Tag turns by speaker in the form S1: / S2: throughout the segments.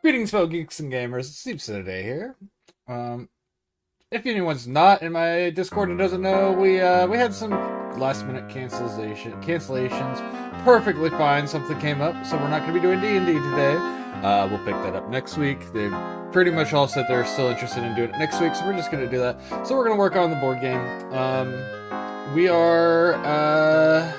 S1: Greetings, fellow geeks and gamers. Sleeps today here. If anyone's not in my Discord and doesn't know, we had some last minute cancellations. Perfectly fine. Something came up, so we're not going to be doing D&D today. We'll pick that up next week. They've pretty much all said they're still interested in doing it next week, so we're just going to do that. So we're going to work on the board game. We are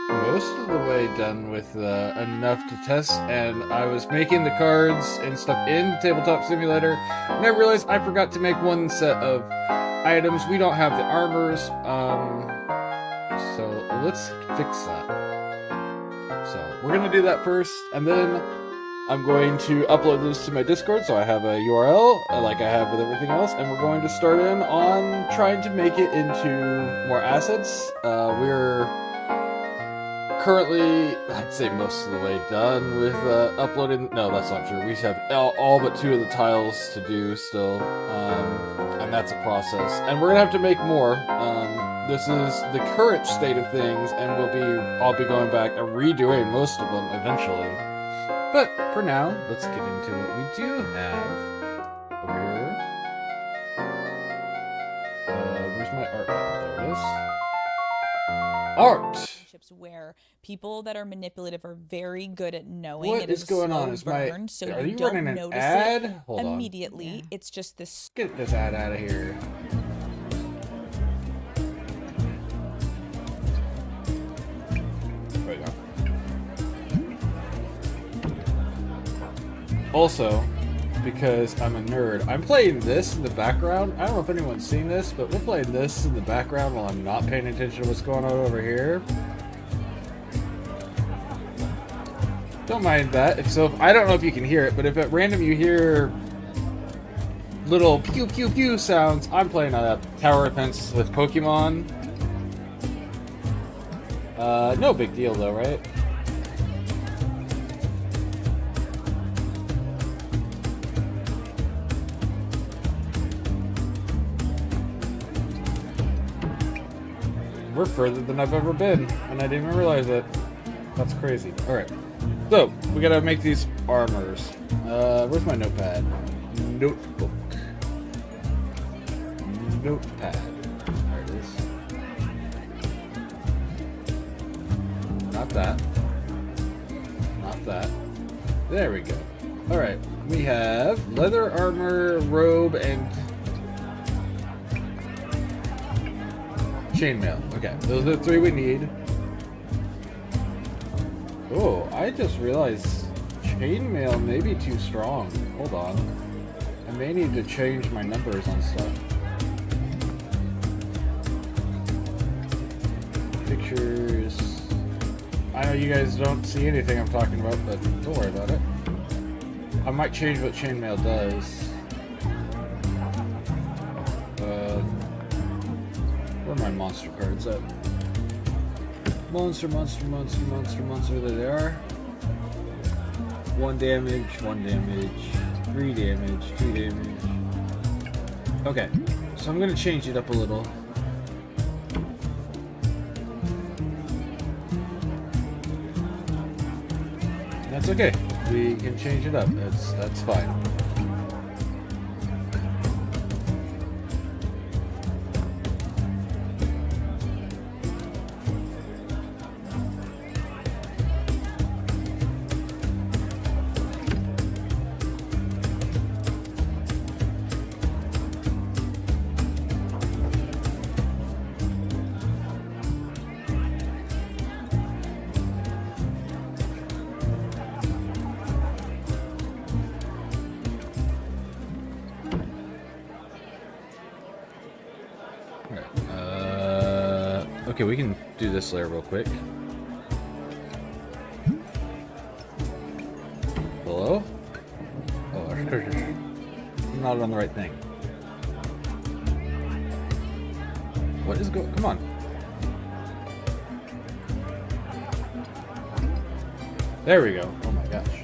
S1: most of the way done with enough to test, and I was making the cards and stuff in Tabletop Simulator, and I realized I forgot to make one set of items. We don't have the armors, so let's fix that. So we're gonna do that first, and then I'm going to upload this to my Discord, so I have a URL, like I have with everything else, and we're going to start in on trying to make it into more assets. We're currently, I'd say most of the way done with uploading. No, that's not true. We have all but 2 of the tiles to do still, and that's a process. And we're gonna have to make more. This is the current state of things, and I'll be going back and redoing most of them eventually. But for now, let's get into what we do have over here. Where's my art button? There it is. Art.
S2: Where people that are manipulative are very good at knowing
S1: what
S2: it
S1: is going on? Is
S2: burn, so
S1: are
S2: you
S1: you
S2: don't
S1: running an
S2: notice
S1: ad?
S2: it
S1: Hold
S2: immediately.
S1: on.
S2: It's just this.
S1: Get this ad out of here. There we go. Also, because I'm a nerd, I'm playing this in the background. I don't know if anyone's seen this, but we're playing this in the background while I'm not paying attention to what's going on over here. Don't mind that. If I don't know if you can hear it, but if at random you hear little pew pew pew sounds, I'm playing tower defense with Pokemon. No big deal though, right? We're further than I've ever been, and I didn't even realize it. That's crazy. Alright. So, we gotta make these armors. Where's my notepad? Notebook. Notepad. There it is. Not that. Not that. There we go. Alright. We have leather armor, robe, and chainmail. Okay, those are the 3 we need. Oh, I just realized chainmail may be too strong. Hold on. I may need to change my numbers on stuff. Pictures. I know you guys don't see anything I'm talking about, but don't worry about it. I might change what chainmail does. Where are my monster cards at? Monster. There they are. 1 damage, 1 damage, 3 damage, 2 damage. Okay, so I'm gonna change it up a little. That's okay. We can change it up. That's fine. Okay, we can do this layer real quick. Hello? Oh, I'm not on the right thing. What is going? Come on. There we go. Oh my gosh.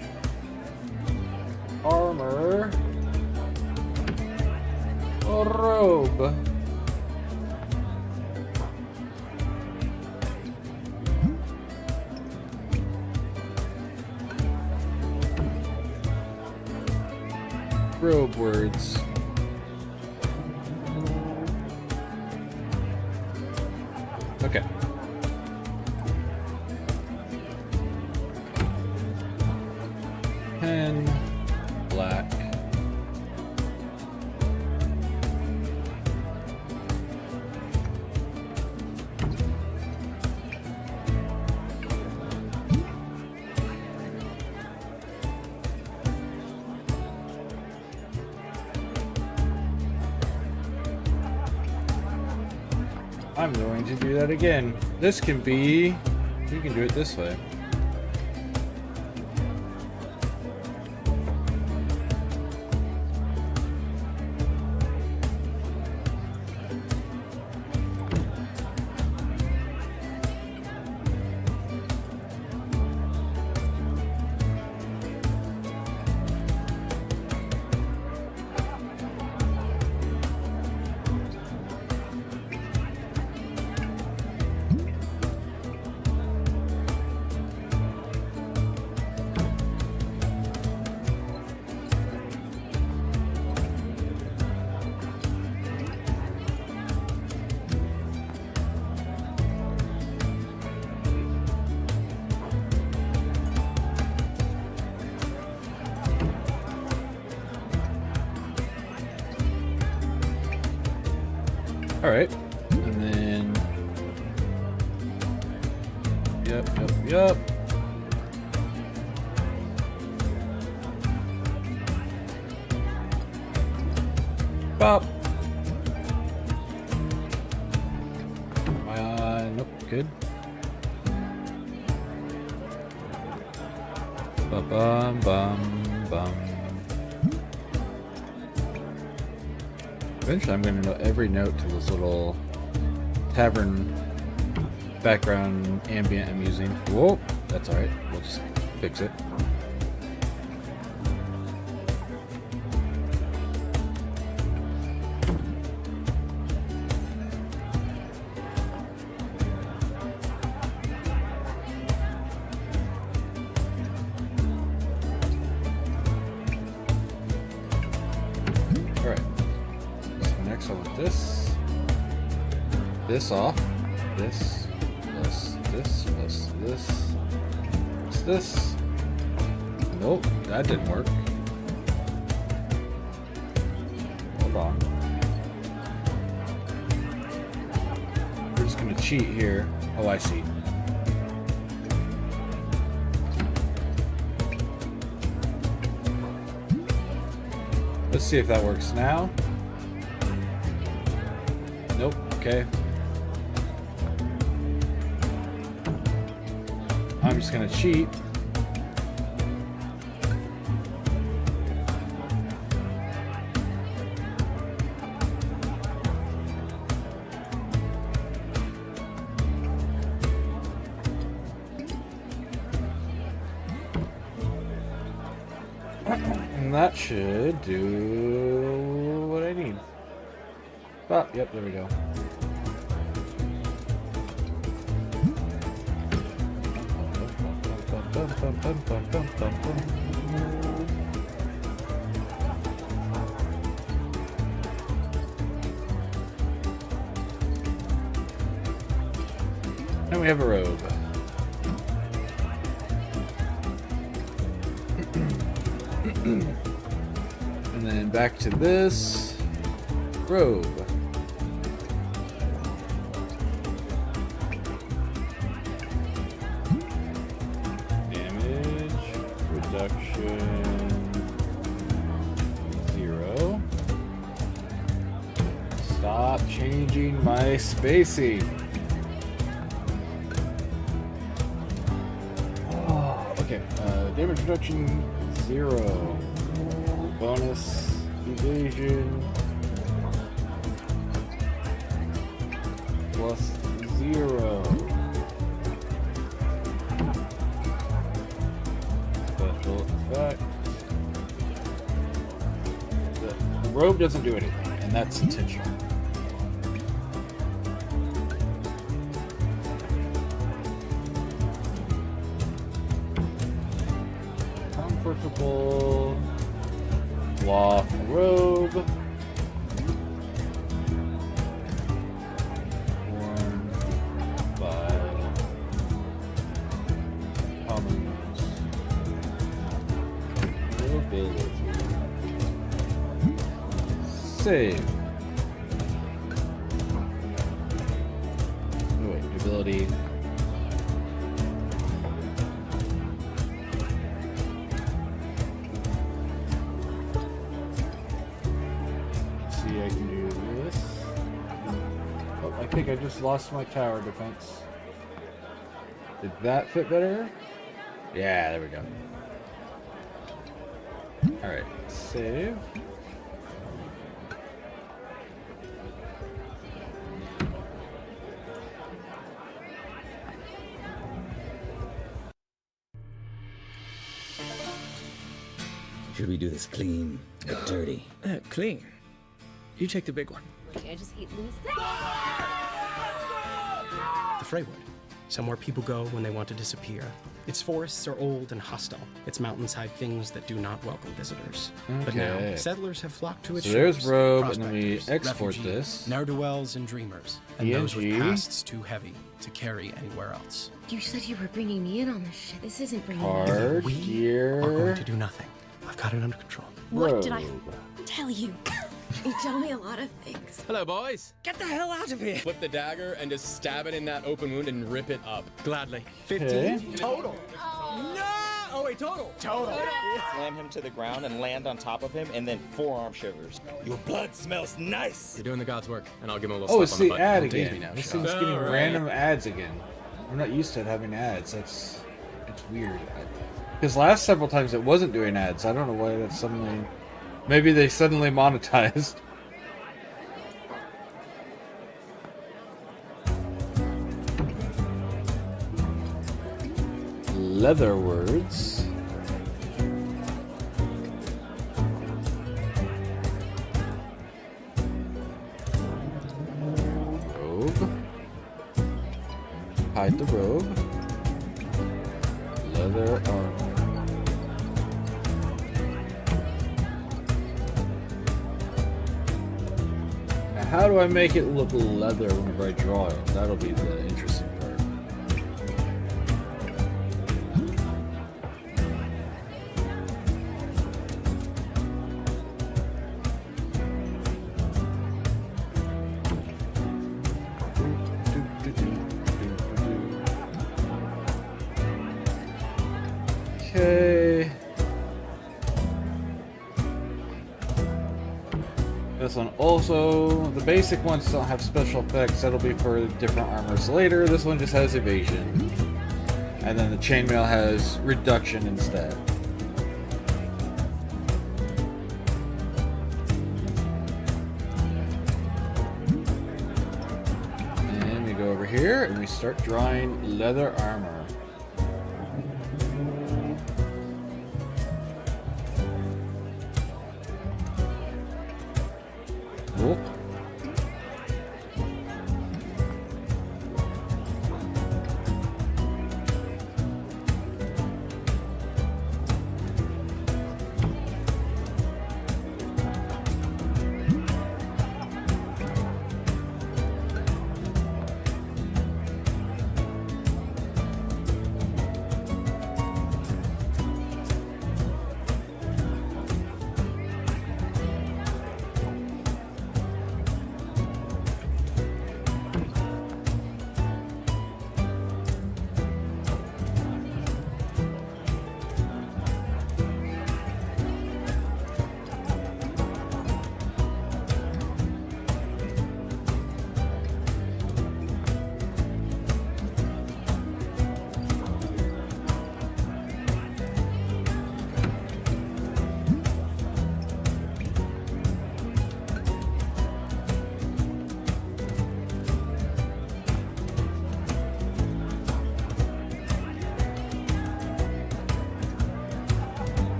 S1: Armor. Robe. robe words. Okay. Pen, black. I'm going to do that again. This can be... You can do it this way. Alright, and then, yep. Bop. Nope, good. Ba-bum, bum, bum. Eventually I'm going to know every note to this little tavern background ambient I'm using. Whoa, that's alright. We'll just fix it. Alright. Next I want this off, this, plus this. Nope, that didn't work. Hold on. We're just gonna cheat here. Oh, I see. Let's see if that works now. Nope, okay. I'm just gonna cheat. And that should do what I need. Oh, yep, there we go. And we have a robe. And then back to this robe. Damage reduction 0. Stop changing my spacing. Oh, okay. Damage reduction 0. Bonus evasion plus 0. Special effect. The robe doesn't do anything, and that's intentional. Comfortable. cloth robe. Worn by commons. Nobility. Save. Oh wait, nobility. I can do this. Oh, I think I just lost my tower defense. Did that fit better? Yeah, there we go. Alright, save.
S3: Should we do this clean or dirty?
S4: Clean. You take the big one.
S5: I just hate loose.
S6: The Freywood. Somewhere people go when they want to disappear. Its forests are old and hostile. Its mountains hide things that do not welcome visitors. But now,
S1: Okay.
S6: settlers have flocked to its
S1: So there's
S6: shores.
S1: robe, and then we
S6: Prospectors,
S1: export
S6: refugees,
S1: this.
S6: ne'er-do-wells and dreamers, and those with
S1: DnD.
S6: pasts too heavy to carry anywhere else.
S5: You said you were bringing me in on this shit. This isn't bringing me in.
S1: Card,
S6: We are
S1: gear,
S6: going to do nothing. I've got it under control.
S5: What did I
S1: robe.
S5: tell you? You tell me a lot of things.
S7: Hello, boys.
S4: Get the hell out of here.
S7: Flip the dagger and just stab it in that open wound and rip it up.
S6: Gladly.
S4: 15
S1: Okay.
S4: total. No! Oh wait, total.
S8: Slam him to the ground and land on top of him, and then forearm shivers. Your blood smells nice.
S7: You're doing the God's work, and I'll give him a little
S1: Oh, it's
S7: slap on
S1: the
S7: the butt.
S1: ad
S7: Don't tease
S1: again.
S7: me now,
S1: This
S7: Sean.
S1: thing's getting
S7: Alright.
S1: random ads again. I'm not used to it having ads. It's weird. Because last several times it wasn't doing ads. I don't know why that's suddenly. Maybe they suddenly monetized. Leather words. Robe. Hide the robe. Leather armor. Now, how do I make it look leather whenever I draw it? That'll be the interesting part. Okay. This one also, the basic ones don't have special effects. That'll be for different armors later. This one just has evasion. And then the chainmail has reduction instead. And we go over here and we start drawing leather armor. Cool.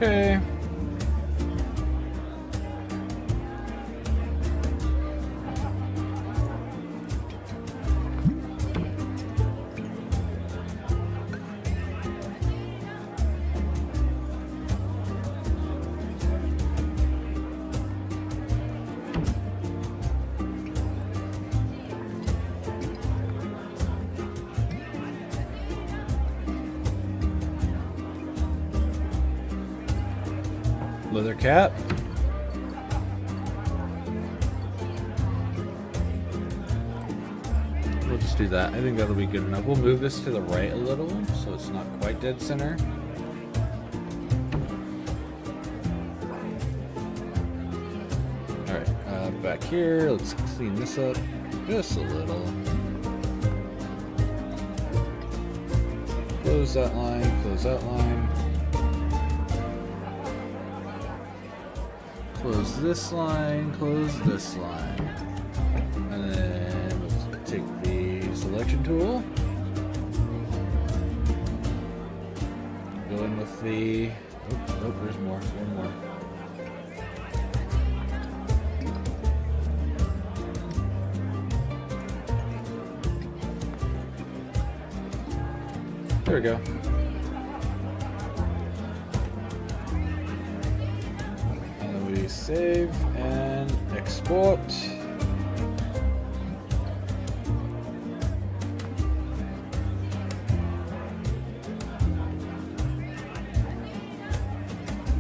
S1: Okay. Leather cap. We'll just do that. I think that'll be good enough. We'll move this to the right a little so it's not quite dead center. Alright, back here, let's clean this up just a little. Close that line, close that line. Close this line, close this line. And then let's take the selection tool. Go in with the... Oh, there's more. One more. There we go. Save and export.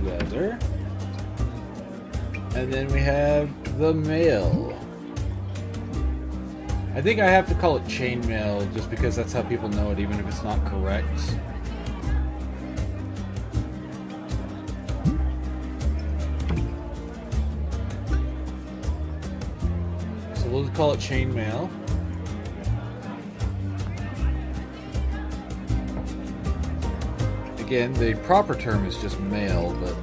S1: Leather. And then we have the mail. I think I have to call it chainmail just because that's how people know it, even if it's not correct. We'll call it chainmail. Again, the proper term is just mail, but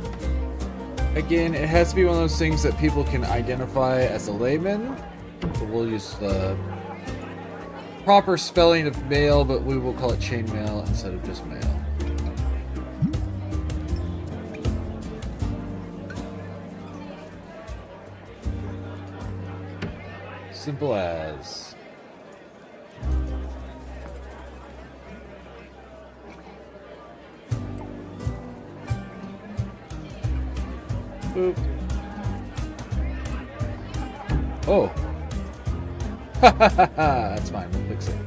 S1: again, it has to be one of those things that people can identify as a layman. So we'll use the proper spelling of mail, but we will call it chainmail instead of just mail. Simple as. Boop. Oh. That's fine, we'll fix it.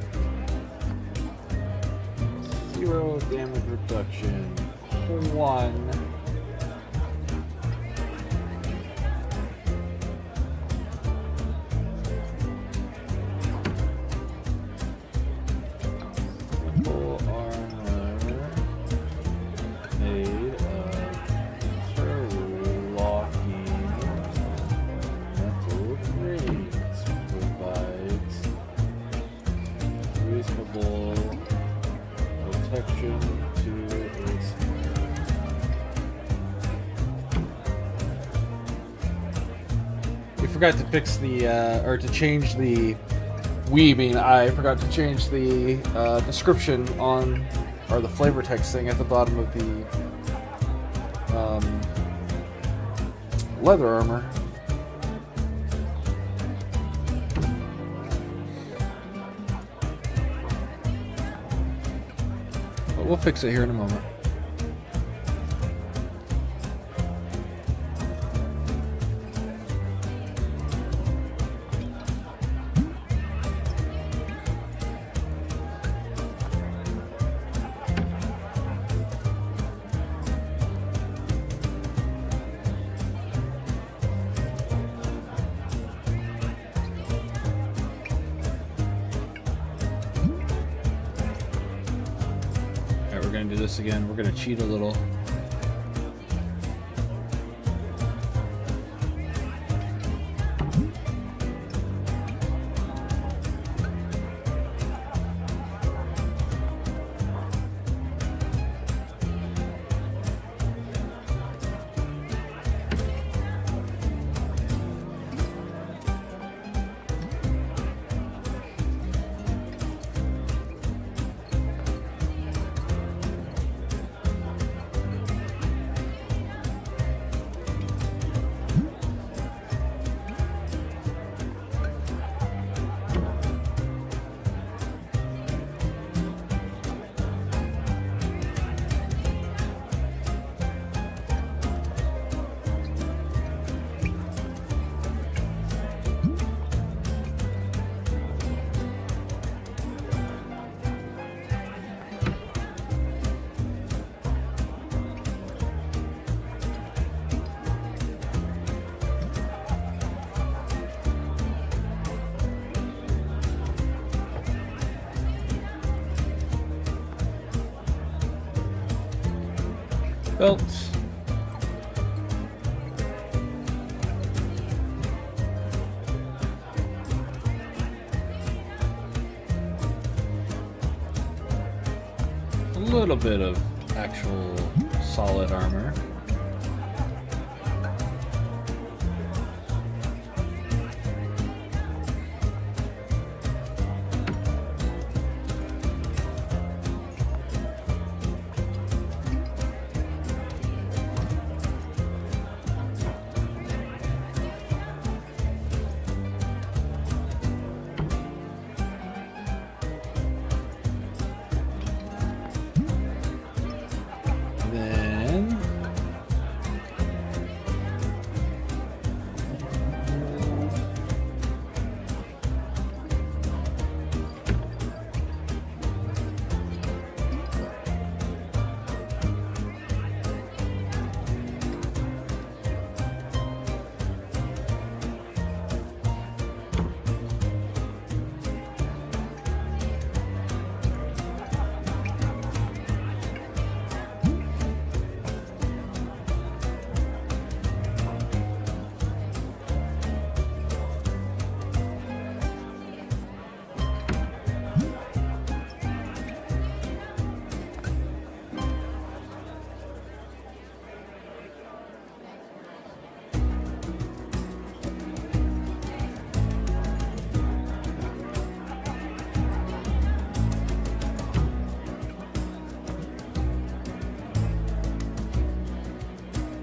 S1: 0 damage reduction. 1. Forgot to fix the or to change the I forgot to change the description on, or the flavor text thing at the bottom of the leather armor. But we'll fix it here in a moment. Do this again. We're going to cheat a little. Built. A little bit of actual solid armor. Then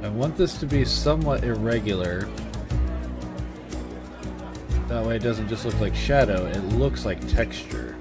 S1: I want this to be somewhat irregular. That way it doesn't just look like shadow, it looks like texture.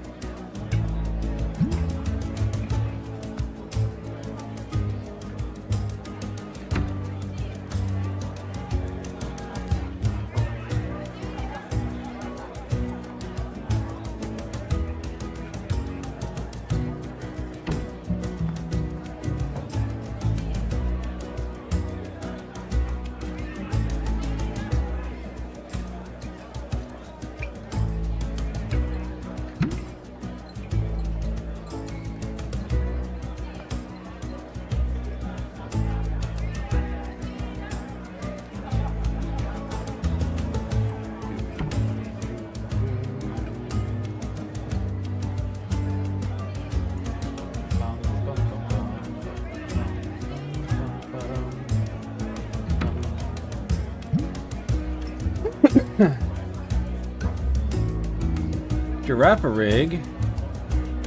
S1: Giraffe rig.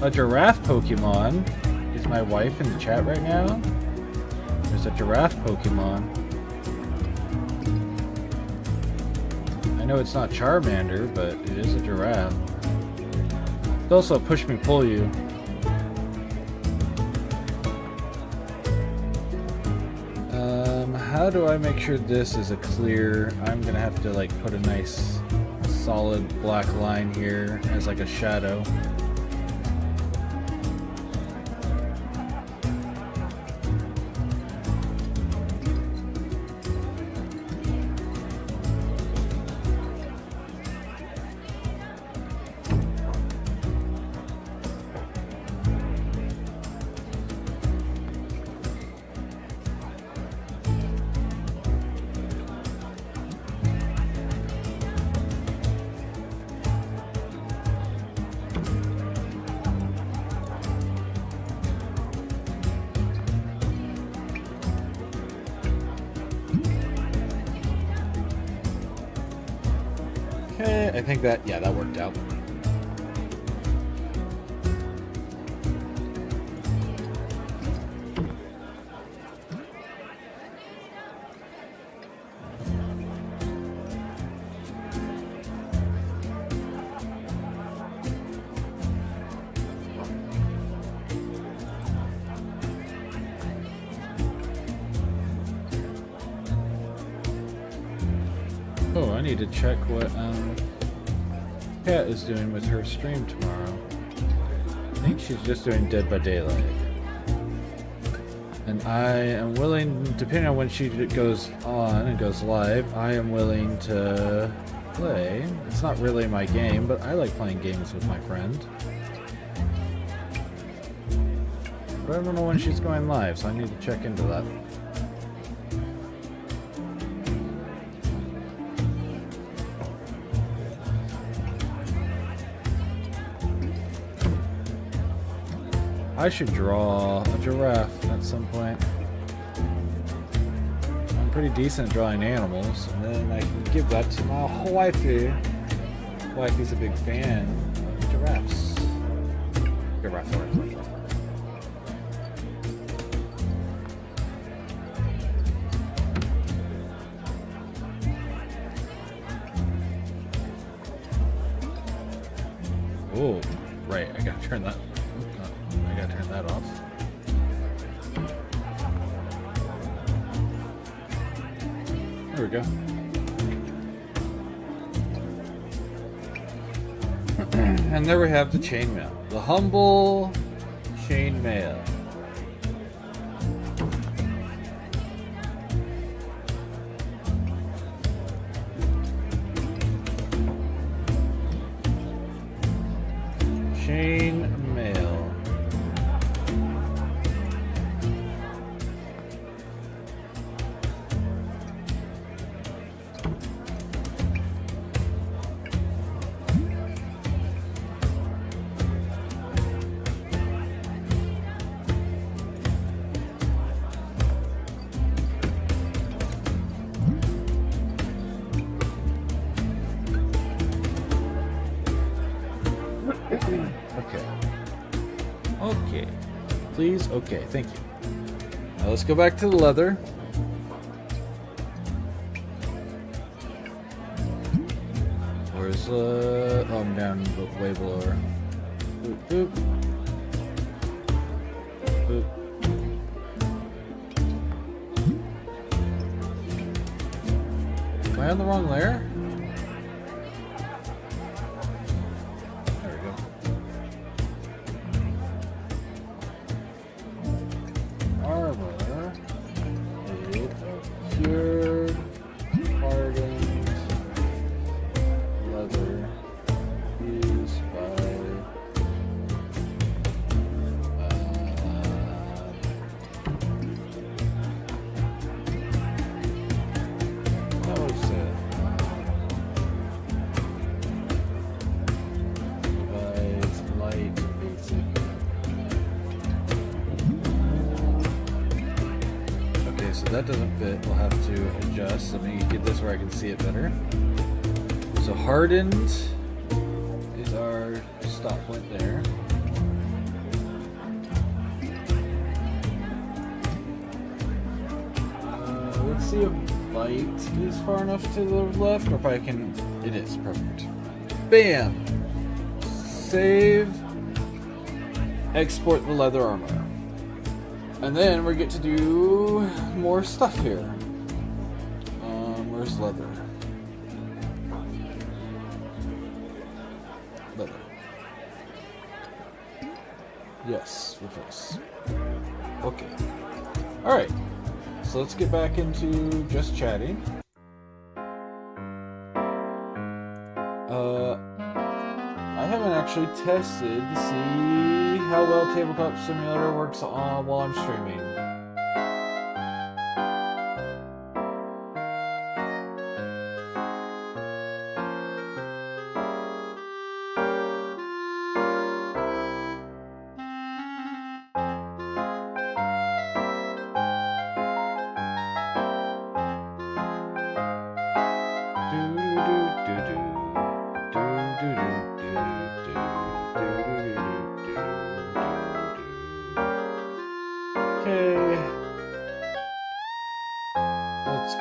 S1: A giraffe Pokemon. Is my wife in the chat right now? There's a giraffe Pokemon. I know it's not Charmander, but it is a giraffe. It's also a push me pull you. How do I make sure this is a clear? I'm gonna have to like put a nice solid black line here as like a shadow. Okay, I think that, yeah, that worked out. Oh, I need to check what Kat is doing with her stream tomorrow. I think she's just doing Dead by Daylight. And I am willing, depending on when she goes on and goes live, I am willing to play. It's not really my game, but I like playing games with my friend. What But I don't know when she's going live, so I need to check into that. I should draw a giraffe at some point. I'm pretty decent at drawing animals, and then I can give that to my wifey. Wifey's a big fan of giraffes. Giraffe. Oh, right, I gotta turn that. I gotta turn that off. There we go. And there we have the chainmail. The humble chainmail. Chainmail. Okay. Okay. Please? Okay, thank you. Now let's go back to the leather. Where's oh, I'm down way below her. Boop, boop. Boop. Am I on the wrong layer? Cured, hardened, leather, used by, how was it? Provides light, basic. Okay, so that doesn't fit. We'll have to adjust. Let me get this where I can see it better. So hardened is our stop point there. Let's see if light is far enough to the left, or if I can. It is perfect. Bam! Save. Export the leather armor. And then we get to do more stuff here. Where's leather? Leather. Yes, replace. Okay. Alright. So let's get back into just chatting. I haven't actually tested to see how well Tabletop Simulator works while I'm streaming.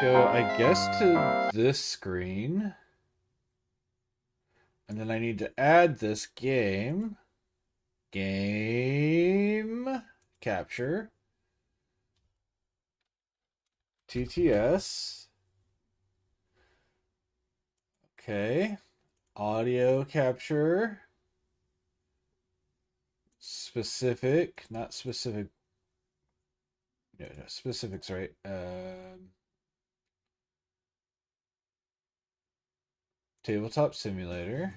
S1: Go, I guess, to this screen. And then I need to add this game capture TTS. Okay. Audio capture. Specific, not specific. No, specifics, right? Tabletop Simulator.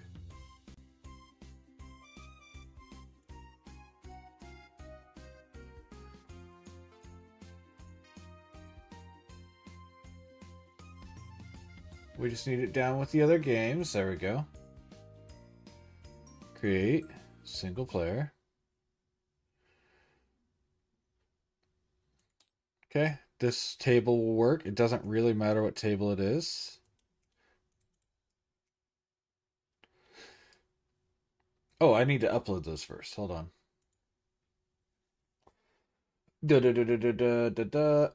S1: We just need it down with the other games. There we go. Create single player. Okay, this table will work. It doesn't really matter what table it is. Oh, I need to upload those first. Hold on.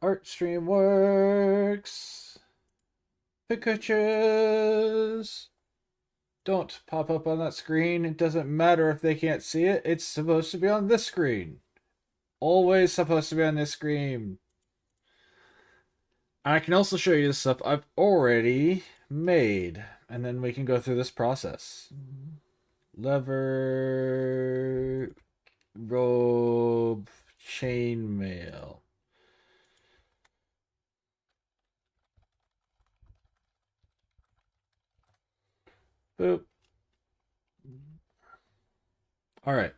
S1: Art stream works. Pictures don't pop up on that screen. It doesn't matter if they can't see it. It's supposed to be on this screen. Always supposed to be on this screen. I can also show you the stuff I've already made, and then we can go through this process. Lever, robe, chainmail. Boop. All right.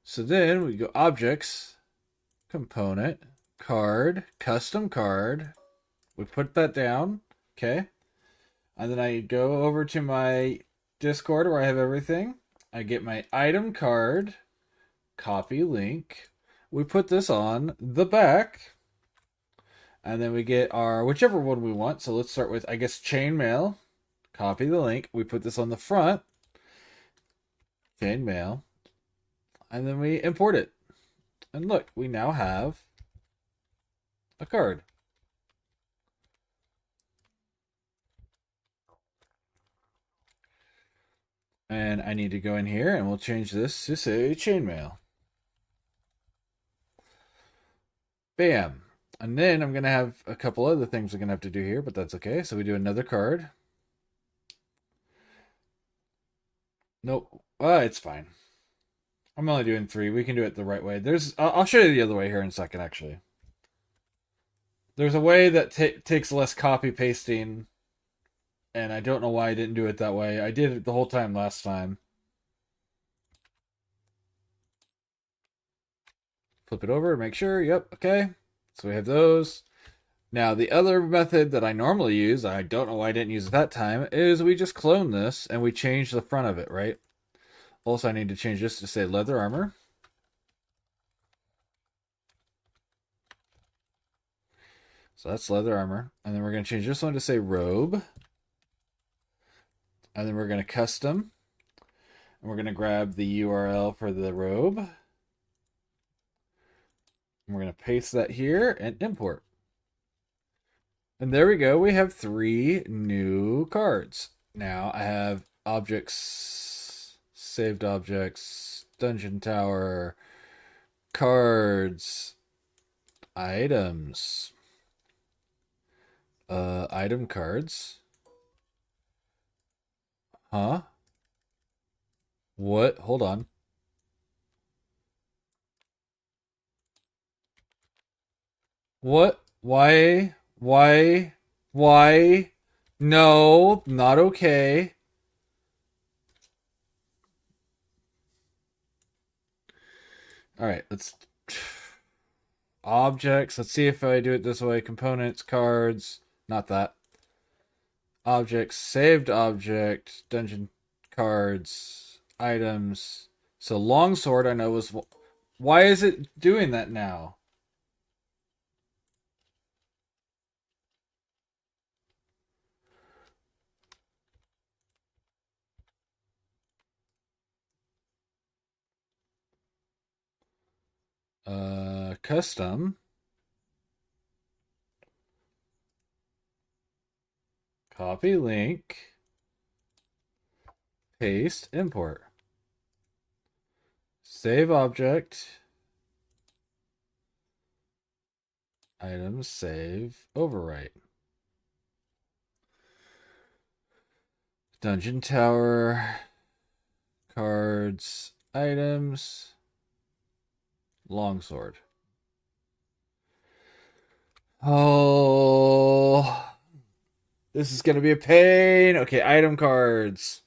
S1: So then we go objects, component, card, custom card. We put that down. Okay. And then I go over to my Discord where I have everything. I get my item card, copy link. We put this on the back. And then we get our whichever one we want. So let's start with, I guess, chainmail. Copy the link. We put this on the front. Chainmail. And then we import it. And look, we now have a card. And I need to go in here and we'll change this to say chainmail. Bam. And then I'm going to have a couple other things we're going to have to do here, but that's okay. So we do another card. Nope. It's fine. I'm only doing 3. We can do it the right way. I'll show you the other way here in a second, actually. There's a way that takes less copy pasting, and I don't know why I didn't do it that way. I did it the whole time last time. Flip it over, make sure. Yep, okay. So we have those. Now, the other method that I normally use, I don't know why I didn't use it that time, is we just clone this and we change the front of it, right? Also, I need to change this to say leather armor. So that's leather armor. And then we're going to change this one to say robe. And then we're going to custom. And we're going to grab the URL for the robe. And we're going to paste that here and import. And there we go. We have 3 new cards. Now I have objects, saved objects, dungeon tower, cards, items, item cards. Huh? What? Hold on. What? Why? Why? No, not okay. All right, let's objects. Let's see if I do it this way. Components, cards, not that. Objects, saved object, dungeon cards, items. So longsword I know was, why is it doing that now? Custom. Copy link. Paste, import. Save object. Items, save, overwrite. Dungeon tower. Cards, items. Longsword. Oh, this is going to be a pain. Okay, item cards.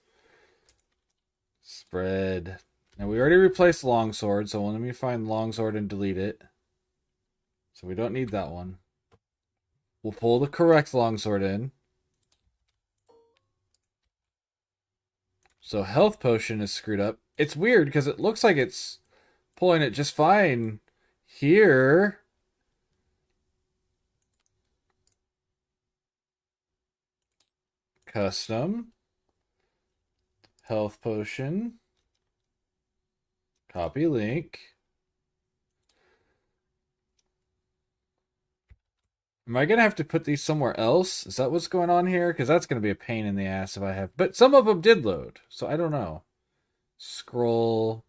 S1: Spread. Now, we already replaced longsword, so let me find longsword and delete it. So we don't need that one. We'll pull the correct longsword in. So health potion is screwed up. It's weird because it looks like it's pulling it just fine here. Custom. Health potion. Copy link. Am I going to have to put these somewhere else? Is that what's going on here? Because that's going to be a pain in the ass if I have... But some of them did load, so I don't know. Scroll.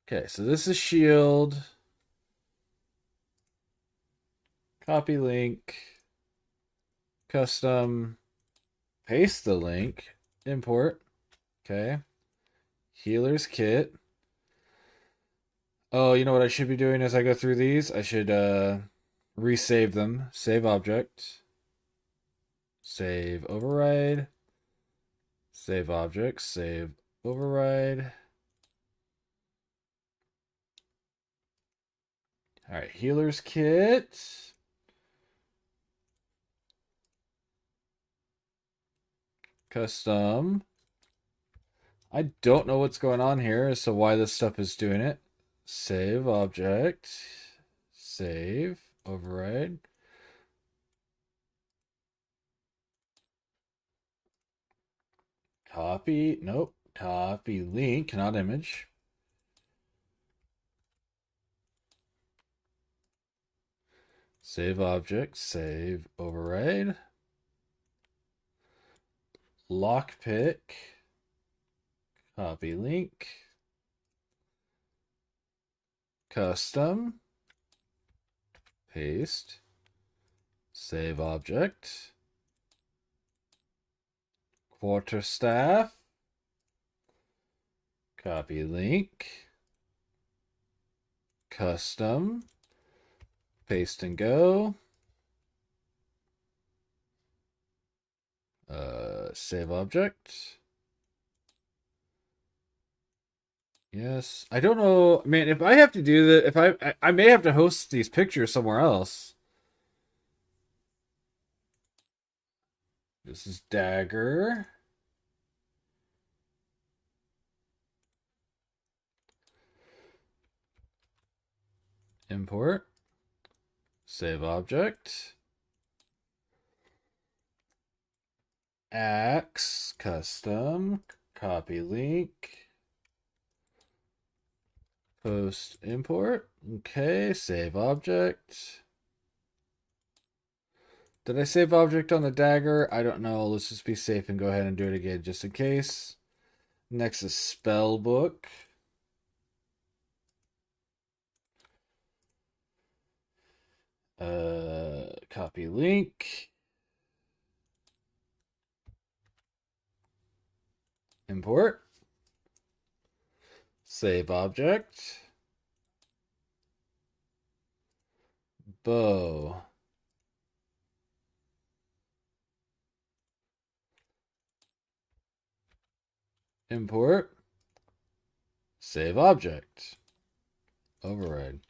S1: Okay, so this is shield. Copy link. Custom. Paste the link. Import. Okay. Healer's kit. Oh, you know what I should be doing as I go through these? I should resave them. Save object. Save override. Save object. Save override. Alright, healer's kit. Custom. I don't know what's going on here as to why this stuff is doing it. Save object. Save. Override. Copy. Nope. Copy link, not image. Save object. Save override. Lockpick. Copy link. Custom. Paste. Save object. Quarterstaff. Copy link. Custom. Paste and go. Save object. Yes. I don't know. Man, if I have to do that, if I may have to host these pictures somewhere else. This is dagger. Import. Save object. Axe. Custom. Copy link. Post import. Okay, save object. Did I save object on the dagger? I don't know. Let's just be safe and go ahead and do it again just in case. Next is spell book. Copy link. Import. Save object. Bow. Import. Save object. Override.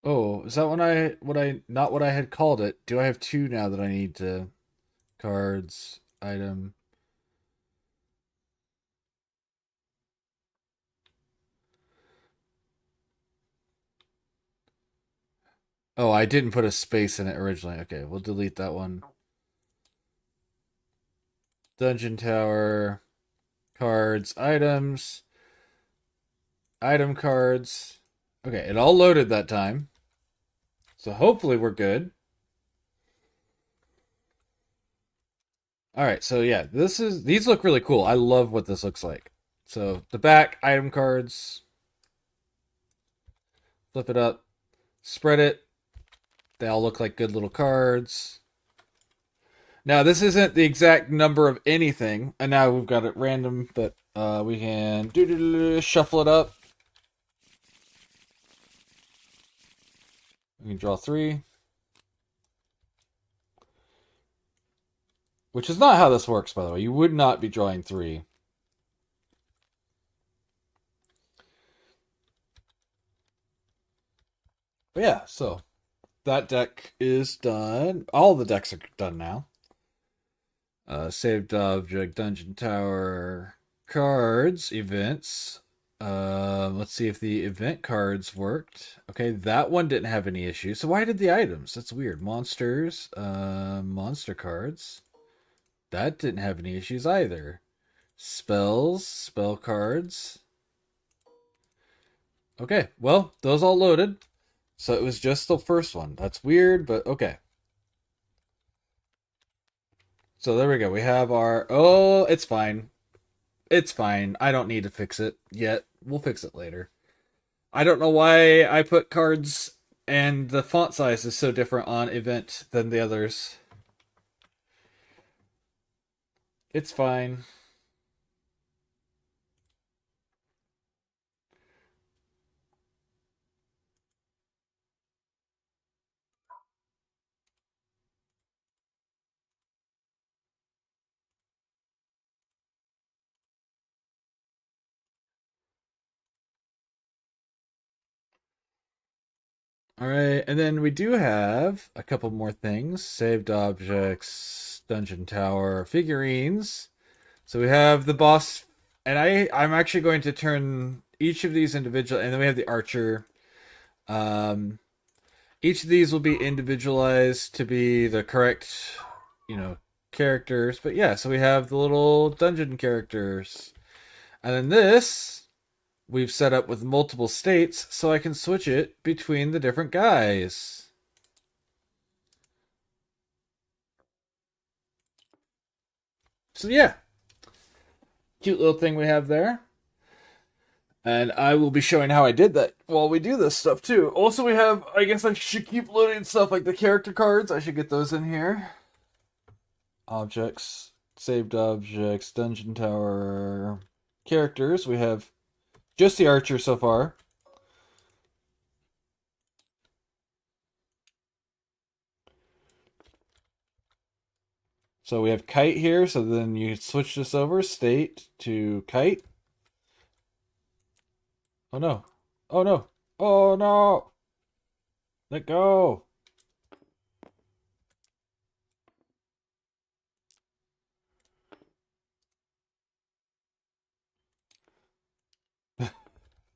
S1: Oh, is that not what I had called it? Do I have two now that I need to cards, item? Oh, I didn't put a space in it originally. Okay, we'll delete that one. Dungeon Tower, cards, items, item cards. Okay, it all loaded that time. So hopefully we're good. Alright, so yeah, these look really cool. I love what this looks like. So the back, item cards. Flip it up. Spread it. They all look like good little cards. Now, this isn't the exact number of anything. And now we've got it random, but we can shuffle it up. We can draw 3. Which is not how this works, by the way. You would not be drawing 3. But yeah, so that deck is done. All the decks are done now. Saved object, dungeon tower, cards, events. Let's see if the event cards worked. Okay, that one didn't have any issues. So why did the items? That's weird. Monsters, monster cards. That didn't have any issues either. Spells, spell cards. Okay, well, those all loaded. So it was just the first one. That's weird, but okay. So there we go. We have our... Oh, it's fine. It's fine. I don't need to fix it yet. We'll fix it later. I don't know why I put cards and the font size is so different on event than the others. It's fine. All right, and then we do have a couple more things. Saved objects, dungeon tower, figurines. So we have the boss, and I'm actually going to turn each of these individual, and then we have the archer. Each of these will be individualized to be the correct, characters. But yeah, so we have the little dungeon characters. And then this, we've set up with multiple states, so I can switch it between the different guys. So yeah, cute little thing we have there. And I will be showing how I did that while we do this stuff too. Also, we have, I guess I should keep loading stuff like the character cards. I should get those in here. Objects, saved objects, dungeon tower, characters. We have just the archer so far. So we have kite here, so then you switch this over, state to kite. Oh no. Oh no. Oh no. Let go.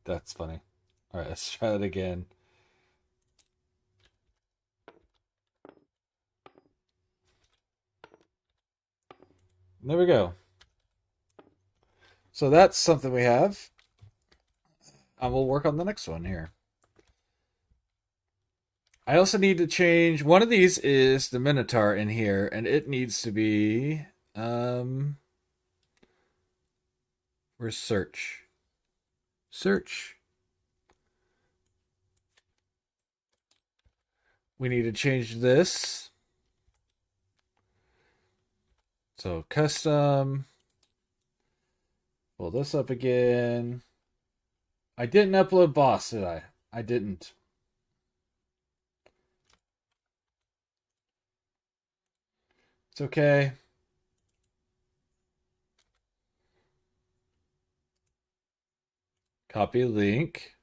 S1: That's funny. Alright, let's try that again. There we go. So that's something we have. And we'll work on the next one here. I also need to change... One of these is the Minotaur in here, and it needs to be... Where's search? Search. We need to change this. So custom. Pull this up again. I didn't upload boss, did I? I didn't. It's okay. Copy link.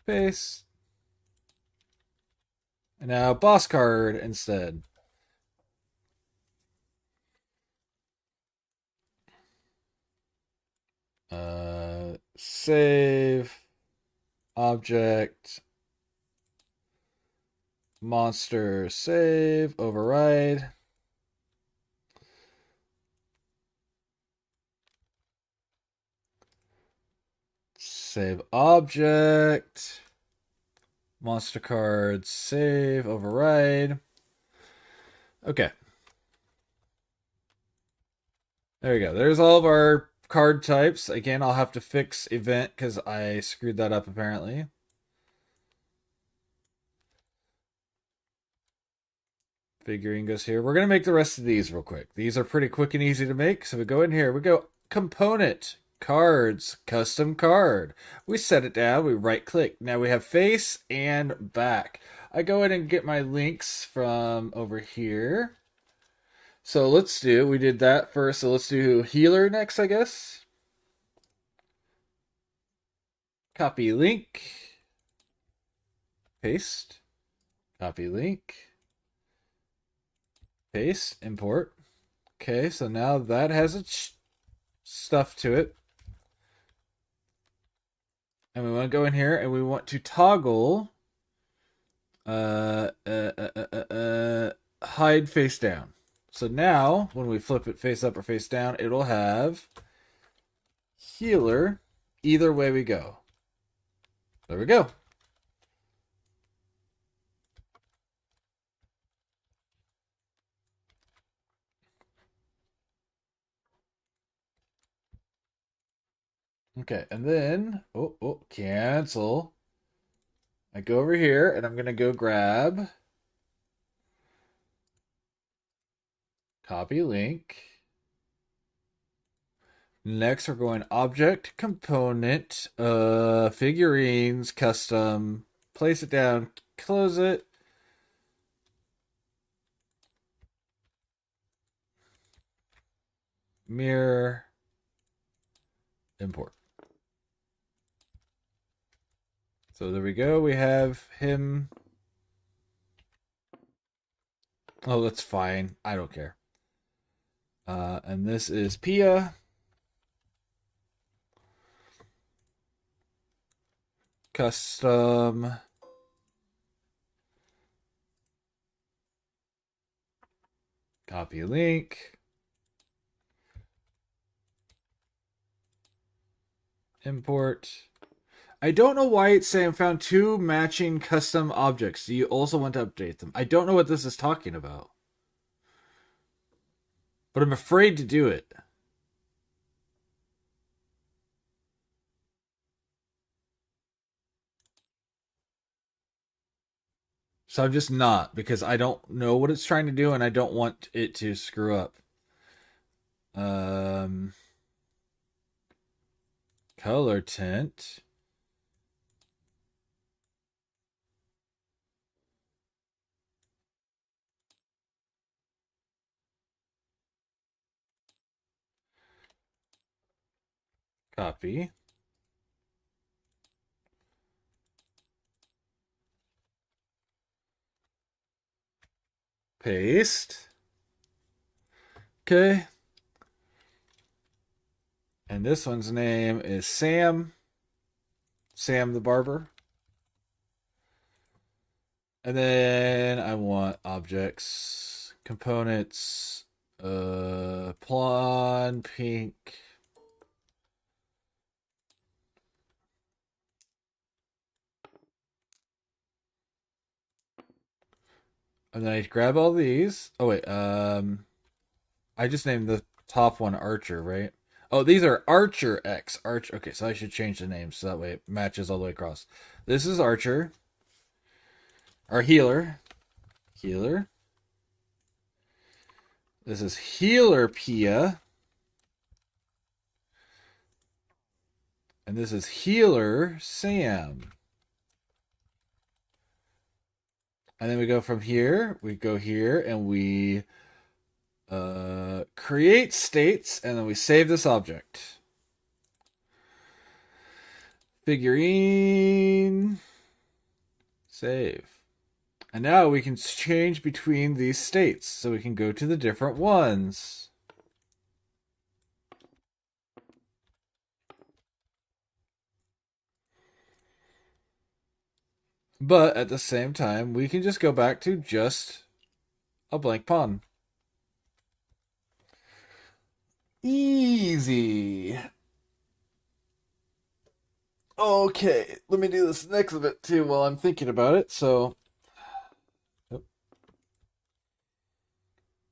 S1: Paste. And now boss card instead. Save object monster save override. Save object monster card save override. Okay. There we go. There's all of our card types. Again, I'll have to fix event because I screwed that up apparently. Figurine goes here. We're going to make the rest of these real quick. These are pretty quick and easy to make. So we go in here. We go component, cards, custom card. We set it down. We right click. Now we have face and back. I go in and get my links from over here. So we did that first, so let's do healer next, I guess. Copy link. Paste. Copy link. Paste. Import. Okay, so now that has its stuff to it. And we want to go in here and we want to toggle hide face down. So now, when we flip it face up or face down, it'll have healer either way we go. There we go. Okay, and then, cancel. I go over here, and I'm going to go grab copy link. Next, we're going object, component, figurines, custom, place it down, close it. Mirror, import. So there we go. We have him. Oh, that's fine. I don't care. And this is Pia. Custom. Copy link. Import. I don't know why it's saying found 2 matching custom objects. Do you also want to update them? I don't know what this is talking about. But I'm afraid to do it. So I'm just not, because I don't know what it's trying to do and I don't want it to screw up. Color tint. Copy. Paste. Okay. And this one's name is Sam. Sam the barber. And then I want objects, components, blonde, pink. And then I grab all these. Oh wait, I just named the top one Archer, right? Oh, these are Archer X. Archer. Okay, so I should change the name so that way it matches all the way across. This is Archer. Our healer. Healer. This is Healer Pia. And this is Healer Sam. And then we go from here, we go here, and we create states, and then we save this object. Figurine. Save. And now we can change between these states, so we can go to the different ones. But at the same time, we can just go back to just a blank pawn. Easy. Okay, let me do this next bit too while I'm thinking about it. So,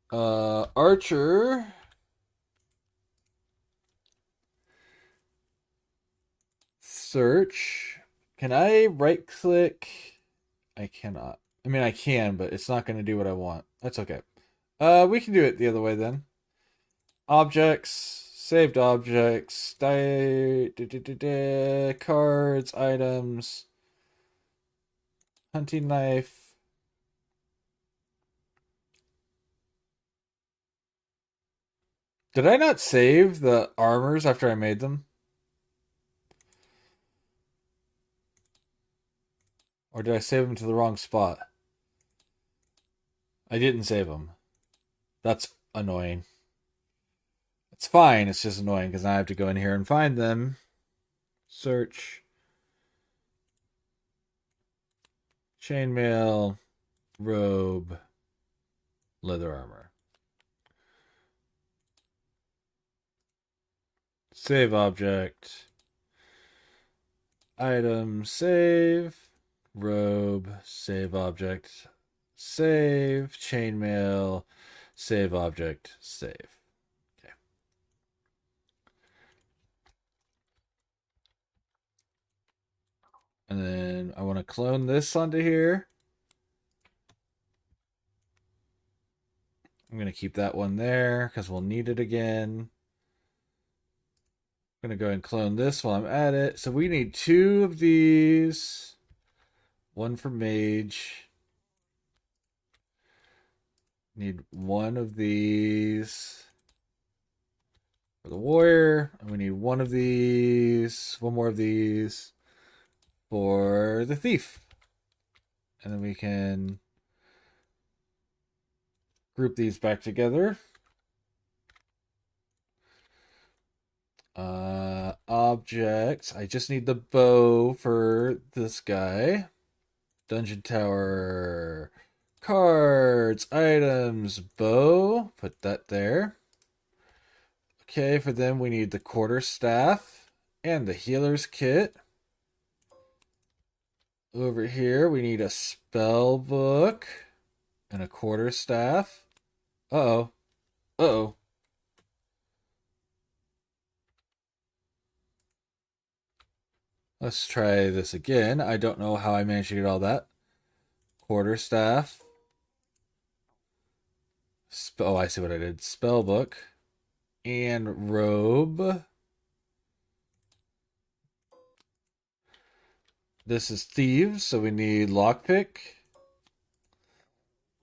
S1: Archer. Search. Can I right click? I cannot. I mean, I can, but it's not going to do what I want. That's okay. We can do it the other way then. Objects, saved objects, cards, items, hunting knife. Did I not save the armors after I made them? Or did I save them to the wrong spot? I didn't save them. That's annoying. It's fine, it's just annoying because I have to go in here and find them. Search. Chainmail. Robe. Leather armor. Save object. Item, save. Robe, save object. Save. Chainmail, save object, save. Okay. And then I want to clone this onto here. I'm going to keep that one there because we'll need it again. I'm going to go and clone this while I'm at it. So we need 2 of these. One for mage. Need 1 of these for the warrior. And we need 1 of these. 1 more of these for the thief. And then we can group these back together. Objects. I just need the bow for this guy. Dungeon tower. Cards. Items. Bow. Put that there. Okay, for them we need the quarterstaff and the healer's kit. Over here we need a spell book and a quarterstaff. Uh-oh. Uh-oh. Let's try this again. I don't know how I managed to get all that. Quarterstaff. Oh, I see what I did. Spellbook. And robe. This is thieves, so we need lockpick.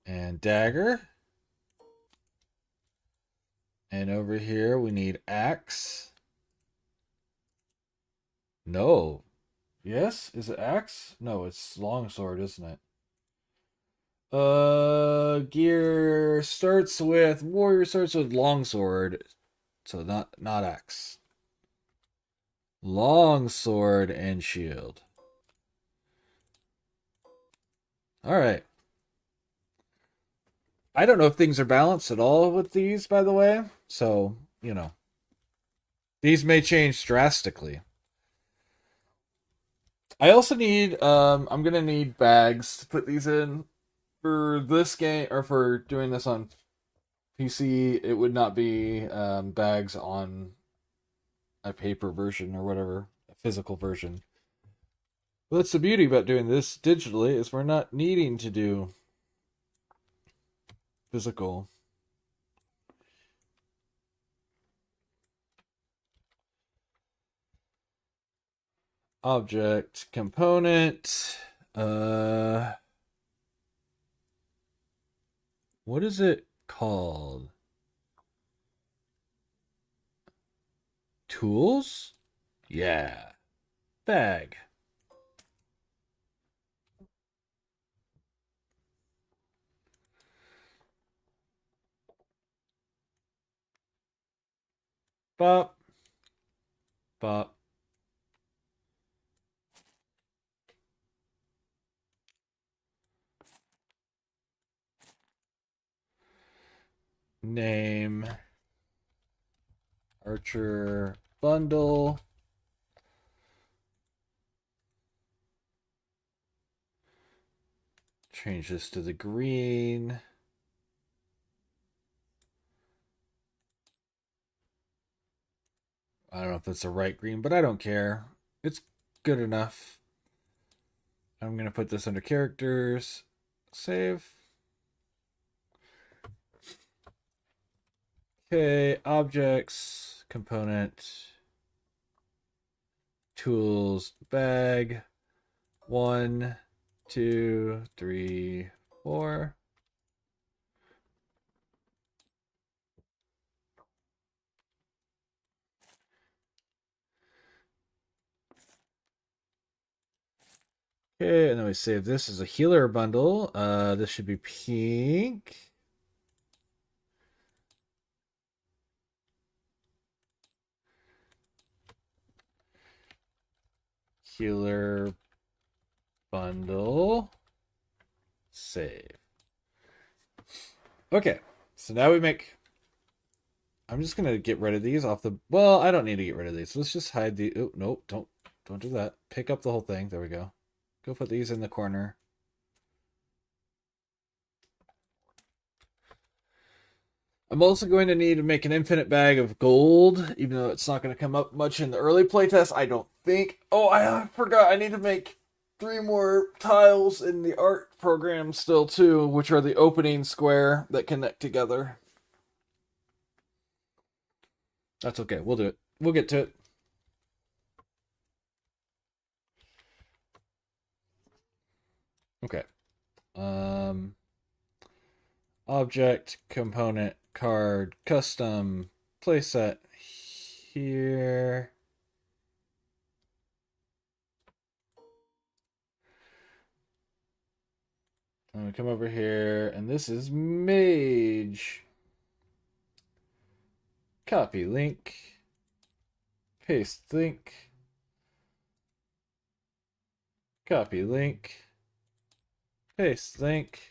S1: And dagger. And over here we need axe. No. Yes? Is it axe? No, it's longsword, isn't it? Gear starts with warrior starts with longsword. So not axe. Longsword and shield. Alright. I don't know if things are balanced at all with these, by the way. So, you know. These may change drastically. I also need, I'm going to need bags to put these in. For this game, or for doing this on PC, it would not be bags on a paper version or whatever, a physical version. But that's the beauty about doing this digitally, is we're not needing to do physical. Object, component, what is it called? Tools? Yeah. Bag. Bop. Bop. Name. Archer bundle. Change this to the green. I don't know if it's the right green, but I don't care. It's good enough. I'm going to put this under characters. Save. Okay, objects, component, tools, bag. 1, 2, 3, 4. Okay, and then we save this as a healer bundle. This should be pink. Healer bundle. Save. Okay, so now we make... I'm just going to get rid of these off the... Well, I don't need to get rid of these. Let's just hide the... Oh, nope, don't do that. Pick up the whole thing. There we go. Go put these in the corner. I'm also going to need to make an infinite bag of gold, even though it's not going to come up much in the early playtest, I don't think. Oh, I forgot. I need to make 3 more tiles in the art program still, too, which are the opening square that connect together. That's okay. We'll do it. We'll get to it. Okay. Object, component, card, custom, playset here. And we come over here, and this is Mage. Copy link. Paste link. Copy link. Paste link.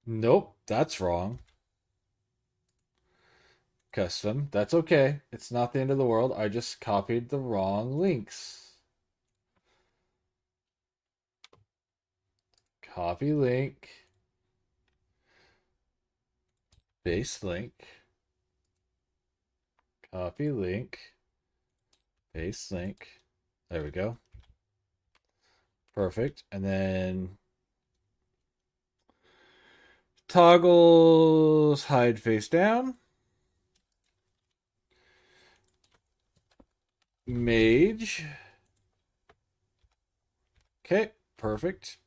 S1: Nope, that's wrong. Custom, that's okay. It's not the end of the world. I just copied the wrong links. Copy link. Paste link. Copy link. Paste link. There we go. Perfect. And then toggles hide face down. Mage. Okay, perfect.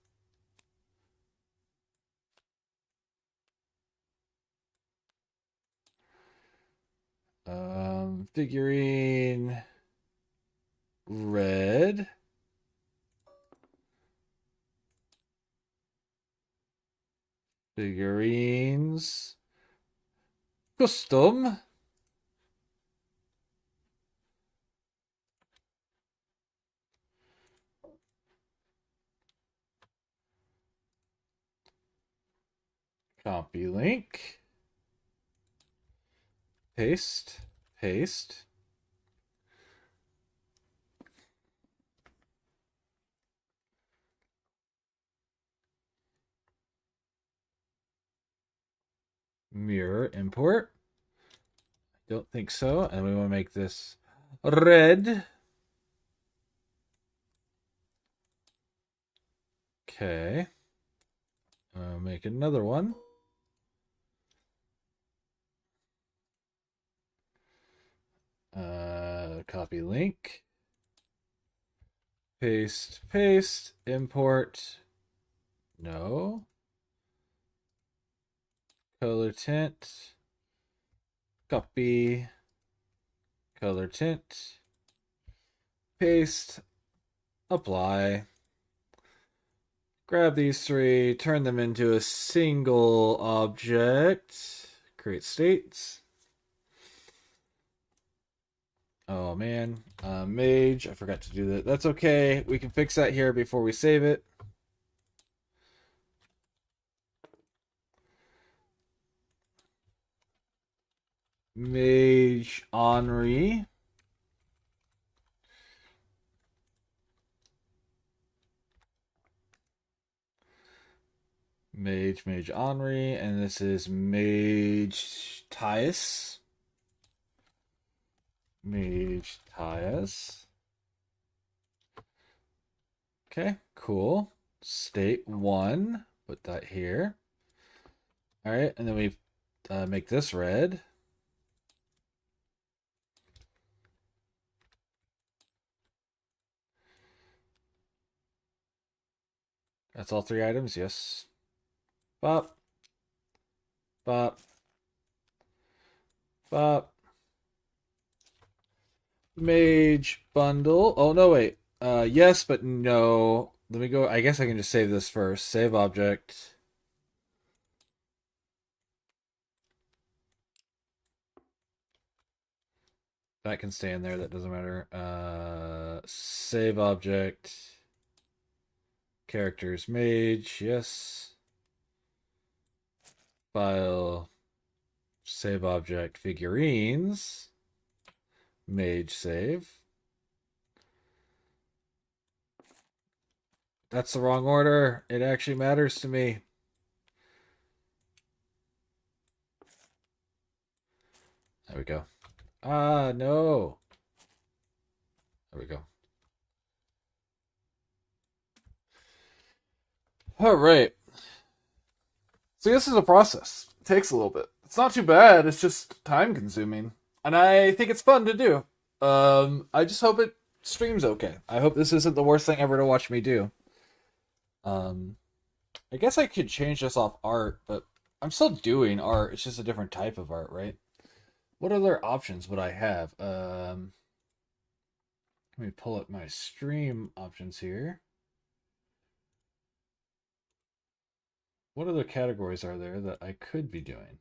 S1: Figurine red. Figurines custom. Copy link. Paste. Paste. Mirror import. Don't think so. And we want to make this red. Okay. Make another one. Copy link. Paste, paste, import. No. Color tint. Copy. Color tint. Paste. Apply. Grab these 3, turn them into a single object. Create states. Oh man, Mage, I forgot to do that. That's okay, we can fix that here before we save it. Mage Henri. Mage Henri, and this is Mage Tias. Mage Tias. Okay, cool. State 1. Put that here. Alright, and then we make this red. That's all 3 items, yes. Bop. Bop. Bop. Mage bundle. Oh, no, wait. Yes, but no. Let me go. I guess I can just save this first. Save object. That can stay in there. That doesn't matter. Save object. Characters. Mage. Yes. File. Save object. Figurines. Mage save. That's the wrong order. It actually matters to me. There we go. Ah, no. There we go. All right. So this is a process. It takes a little bit. It's not too bad. It's just time consuming. And I think it's fun to do. I just hope it streams okay. I hope this isn't the worst thing ever to watch me do. I guess I could change this off art, but I'm still doing art. It's just a different type of art, right? What other options would I have? Let me pull up my stream options here. What other categories are there that I could be doing?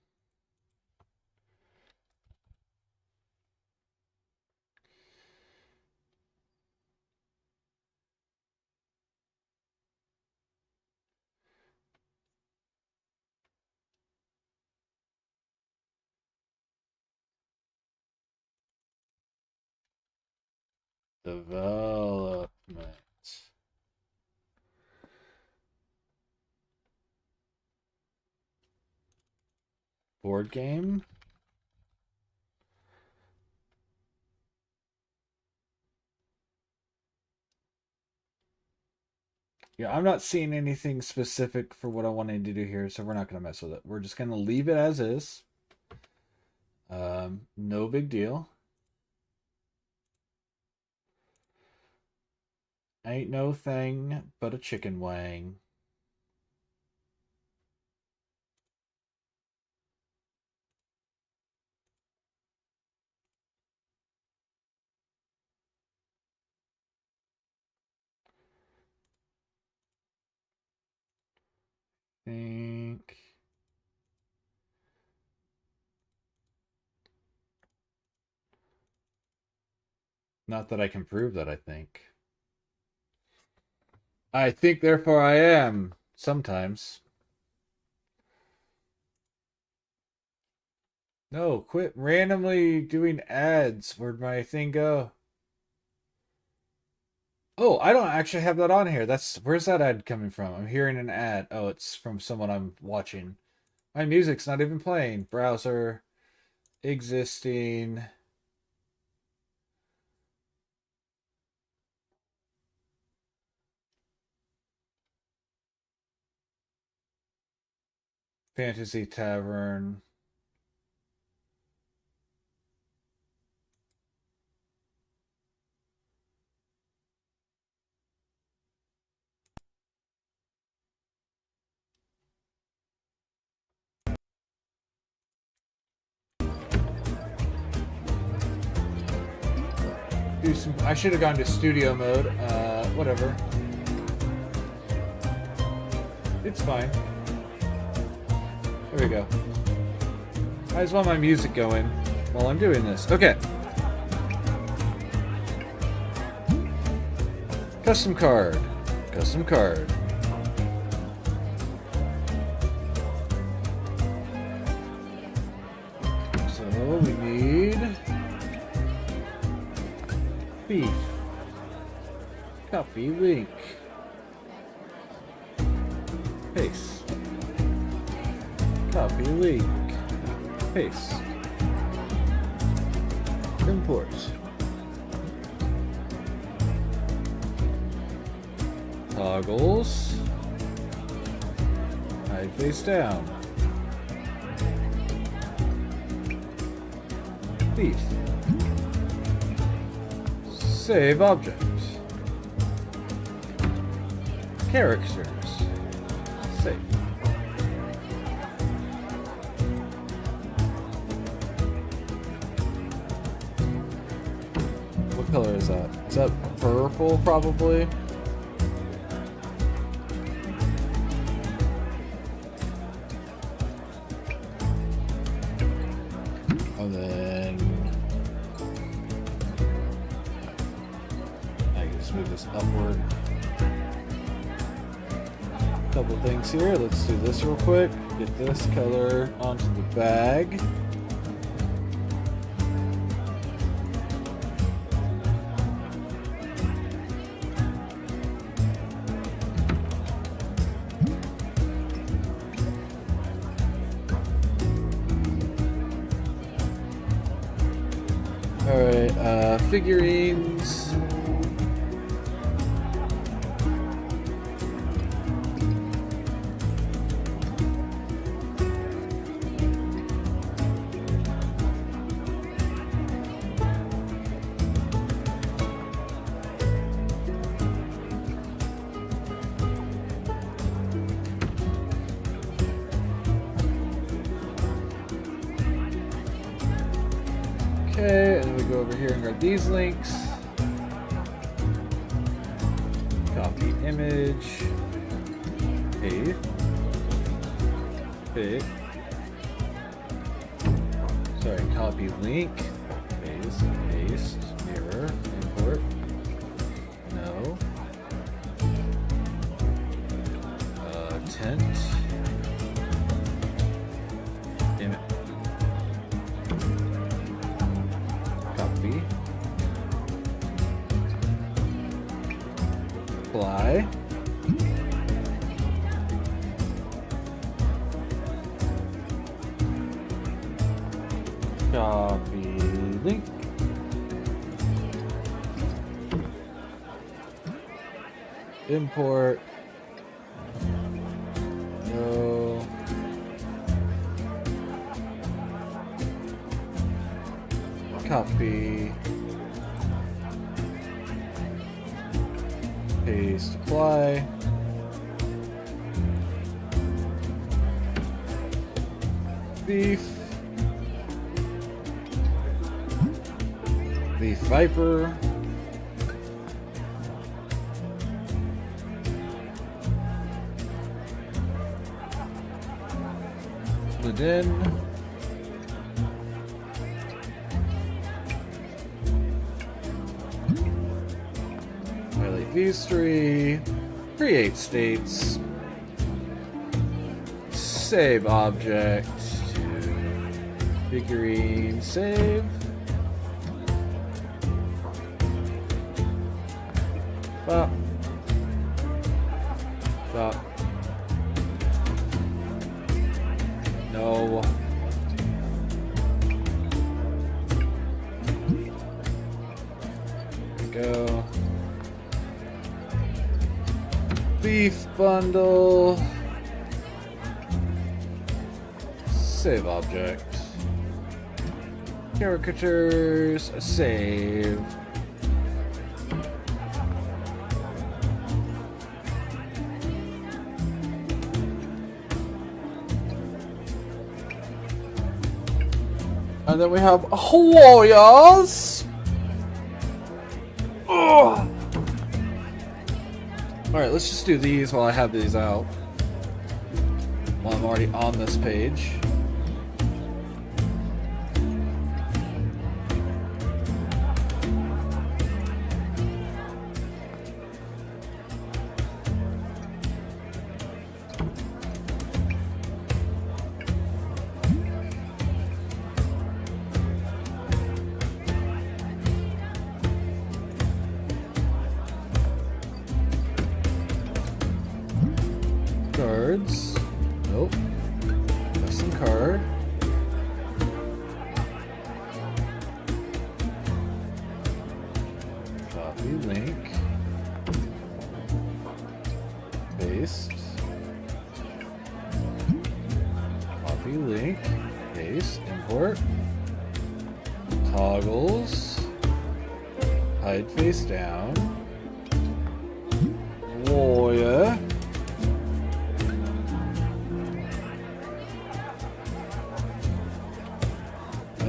S1: Development. Board game. Yeah, I'm not seeing anything specific for what I wanted to do here, so we're not going to mess with it. We're just going to leave it as is. No big deal. Ain't no thing but a chicken wang. Think. Not that I can prove that, I think. I think, therefore I am. Sometimes. No, quit randomly doing ads. Where'd my thing go? Oh, I don't actually have that on here. Where's that ad coming from? I'm hearing an ad. Oh, it's from someone I'm watching. My music's not even playing. Browser. Existing. Fantasy Tavern. I should have gone to studio mode. Whatever. It's fine. There we go. I just want my music going while I'm doing this. Okay. Custom card. Custom card. So we need beef. Copy link. Paste. Copy link. Paste. Import. Toggles. Hide face down. Beef. Save object. Characters. Save. What color is that? Is that purple, probably? And then I can just move this upward. Couple things here. Let's do this real quick. Get this color onto the bag. Alright, figurines. Okay, and then we go over here and grab these links. Copy image. Paste. Paste. Sorry, copy link. Paste. Paste. Mirror. Import. No. Tint. Image. Copy. Apply. Copy link. Import. No. Copy. Paste, apply. Beef. Beef Viper. Put it in. Highlight these three. Create states. Save object. Figurine. Save. Stop. Stop. No. Go. Beef bundle. Save object. Caricatures. Save. And then we have warriors. Ugh. Alright, let's just do these while I have these out. While I'm already on this page. Cards. Nope. Custom card. Copy link. Paste. Copy link. Paste. Import. Toggles. Hide face down. Warrior.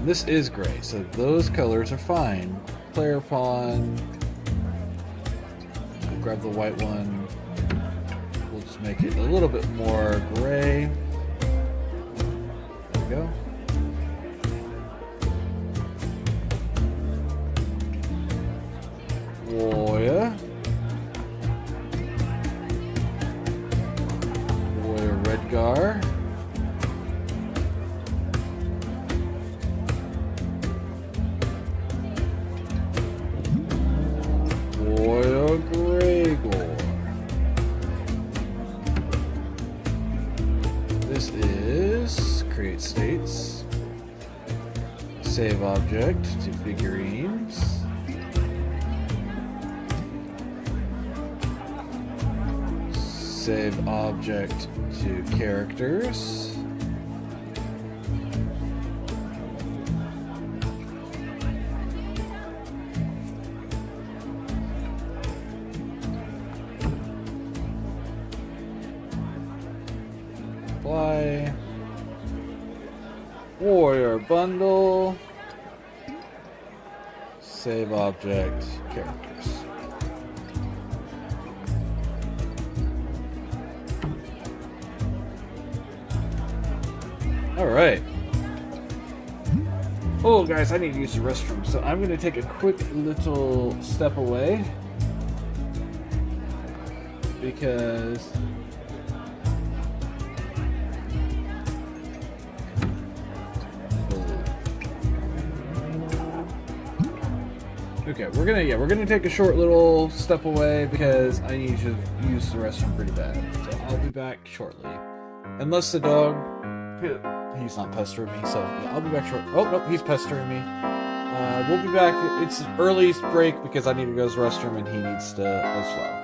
S1: This is gray, so those colors are fine. player pawn. We'll grab the white one. We'll just make it a little bit more gray. There we go. Warrior. Warrior Redgar. Warrior Gregor. This is create states. Save object to figurines. Save object to characters. Apply. Warrior bundle. Save object characters. Alright. Oh, guys, I need to use the restroom, so I'm going to take a quick little step away. Because... Okay, we're gonna take a short little step away because I need to use the restroom pretty bad. So I'll be back shortly. Unless the dog... He's not pestering me, so yeah, I'll be back short. Oh, nope, he's pestering me. We'll be back. It's an early break because I need to go to the restroom and he needs to as well.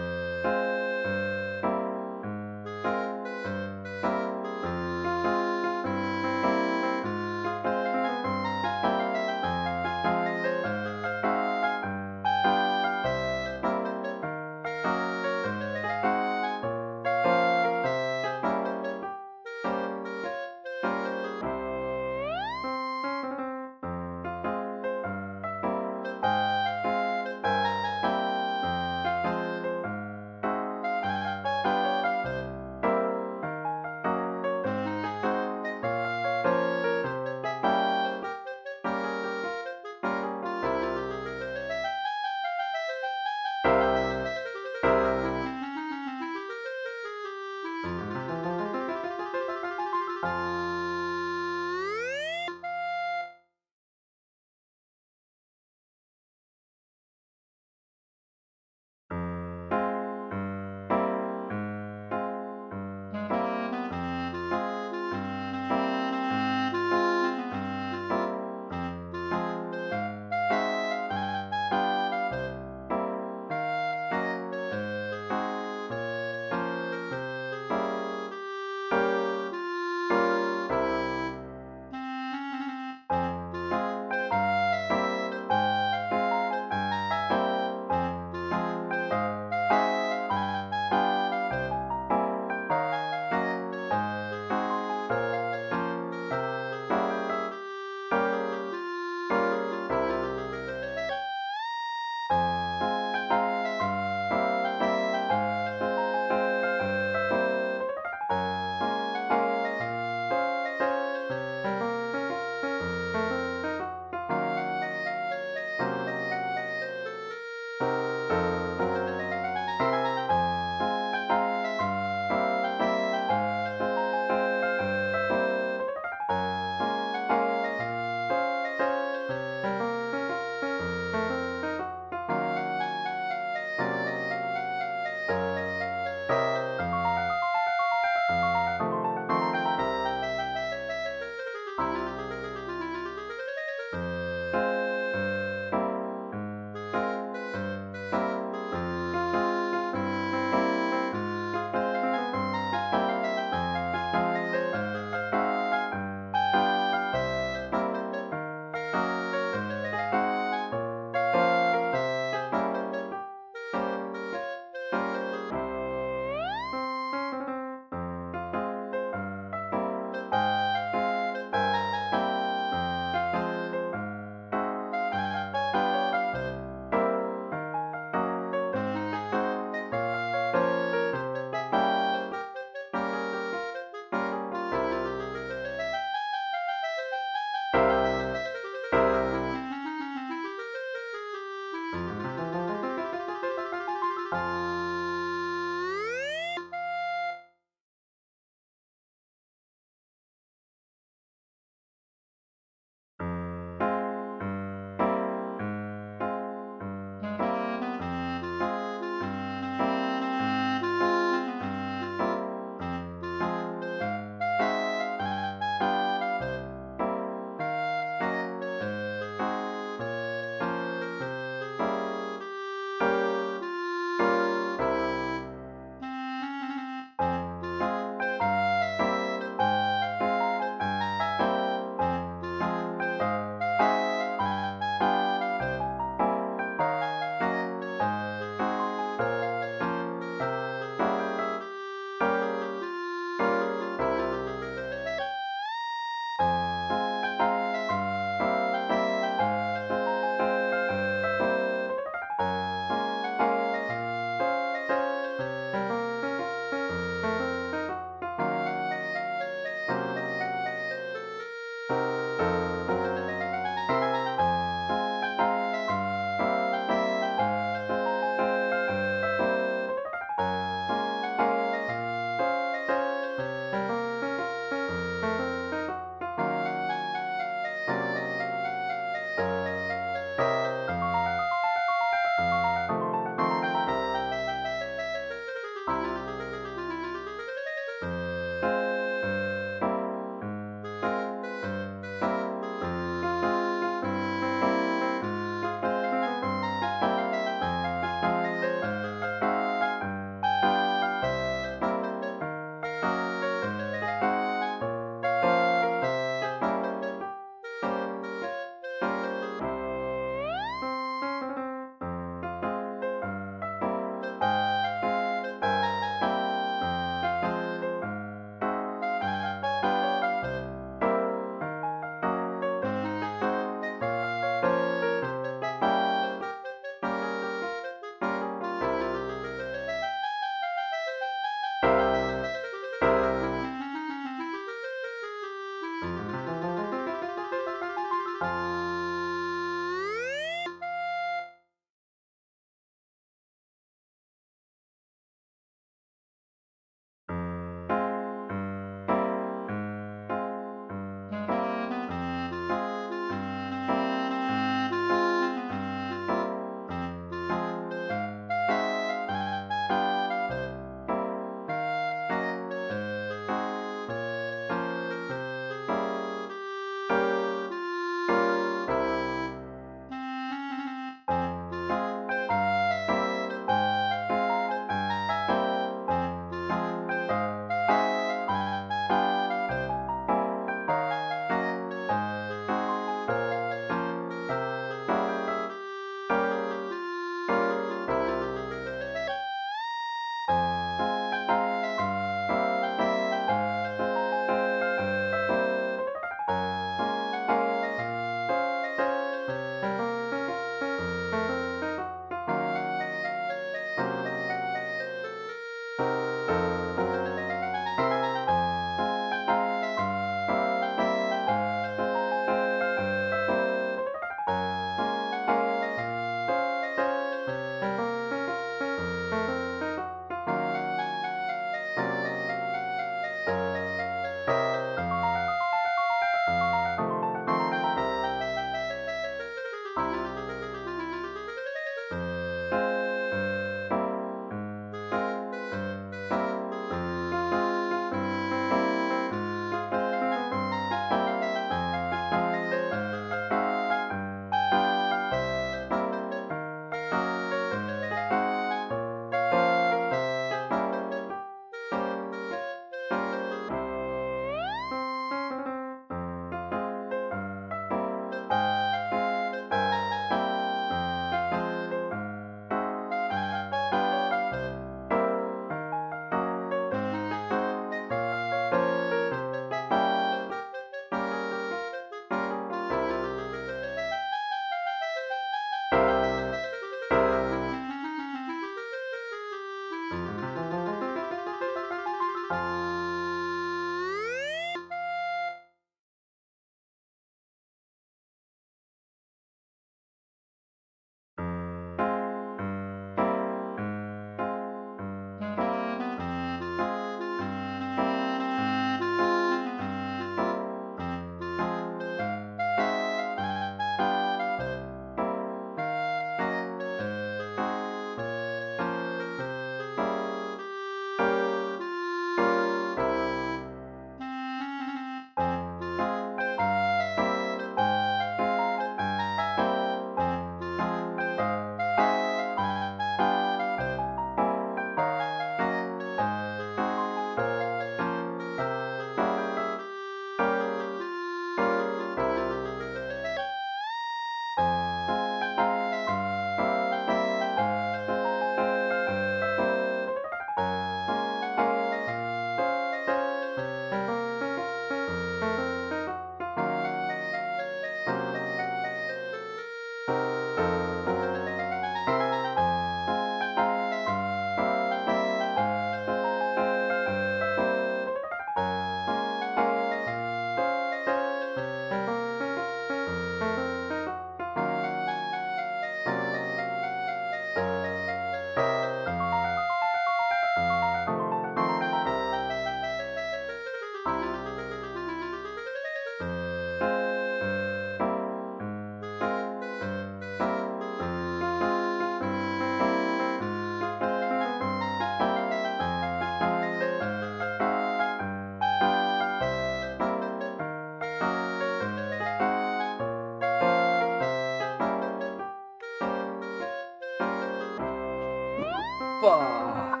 S1: Hoppa!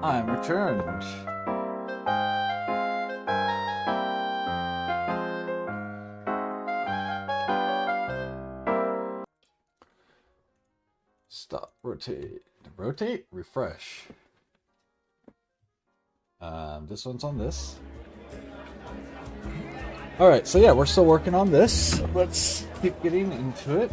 S1: I'm returned. Stop, rotate, rotate, refresh. This one's on this. Alright, so yeah, we're still working on this. Let's keep getting into it.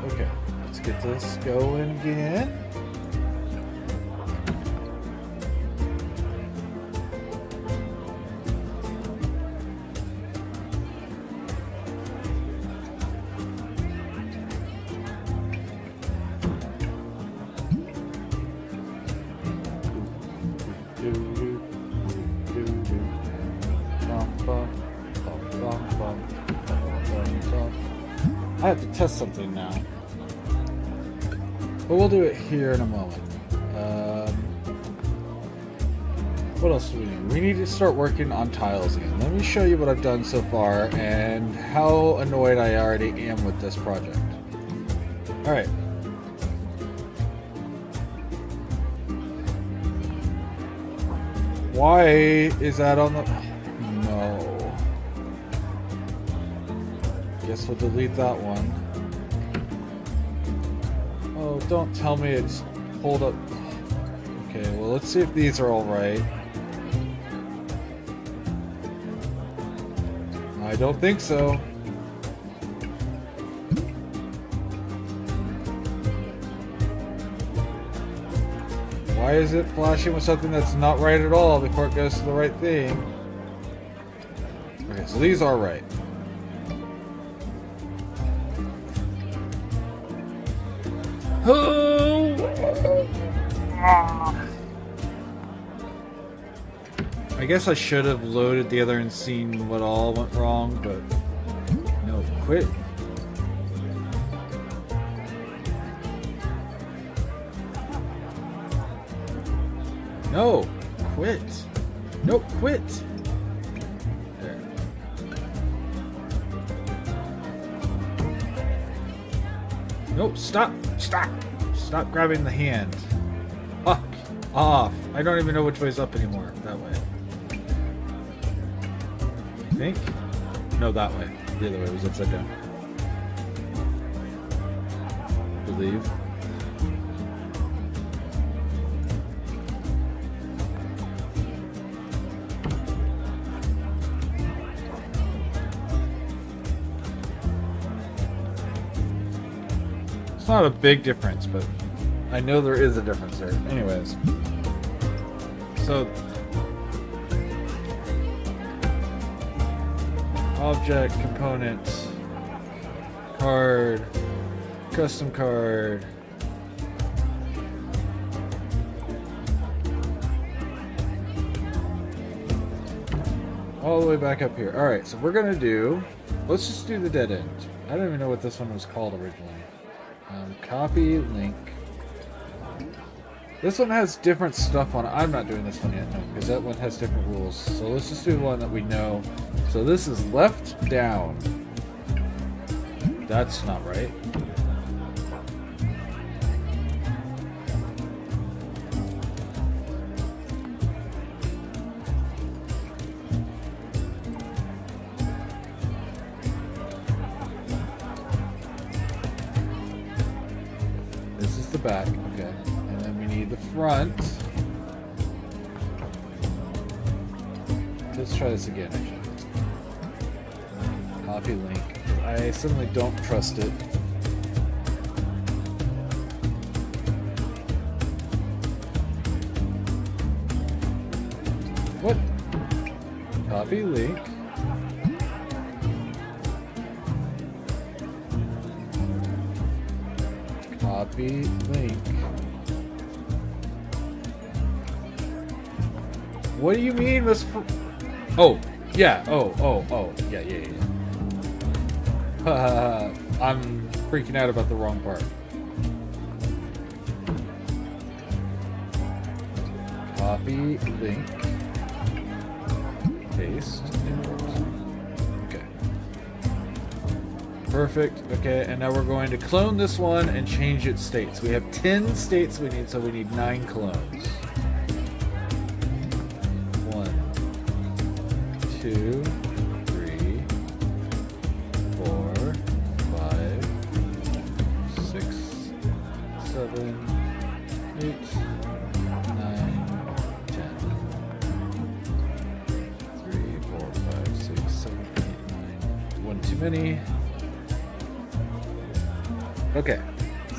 S1: Okay, let's get this going again. I have to test something now. But we'll do it here in a moment. What else do we need? We need to start working on tiles again. Let me show you what I've done so far and how annoyed I already am with this project. Alright. Why is that on the... No. Guess we'll delete that one. Oh, don't tell me it's pulled up. Okay, well, let's see if these are all right. I don't think so. Why is it flashing with something that's not right at all before it goes to the right thing? Okay, so these are right. I guess I should have loaded the other and seen what all went wrong, but no, quit. No, quit. No, quit. There. Nope, stop. Stop. Stop grabbing the hand. Fuck off. I don't even know which way's up anymore. That way. I think? No, that way. The other way was upside down. I believe. It's not a big difference, but I know there is a difference there. Anyways. So... object, component, card, custom card. All the way back up here. Alright, so we're gonna do... let's just do the dead end. I don't even know what this one was called originally. Copy, link. This one has different stuff on it. I'm not doing this one yet, no, because that one has different rules. So let's just do the one that we know. So this is left down. That's not right. This is the back, okay. And then we need the front. Let's try this again, actually. Copy link. I suddenly don't trust it. Copy link. Copy link. What do you mean, Miss? Oh, yeah. Oh. Yeah. I'm freaking out about the wrong part. Copy link. Paste. Import. Okay. Perfect. Okay, and now we're going to clone this one and change its states. We have 10 states we need, so we need 9 clones. 1, 2, 3, 4, 5, 6, 7, 8, 9, 10. 3, 4, 5, 6, 7, 8, 9. One too many. Okay,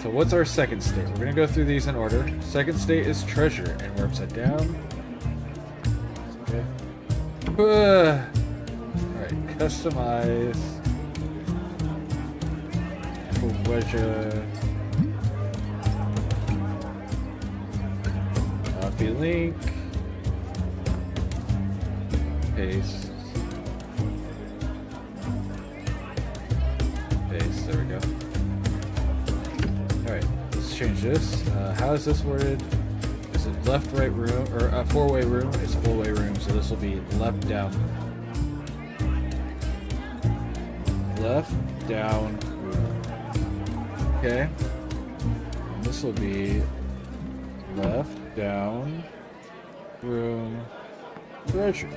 S1: so what's our second state? We're gonna go through these in order. Second state is treasure, and we're upside down. Okay. Alright, customize. Wedge. Copy link. Paste. Paste, there we go. Alright, let's change this. How is this worded? Is it left, right room, or a four-way room? It's a four-way room, so this will be left, down. Left, down, room. Okay. And this will be left, down, room, treasure.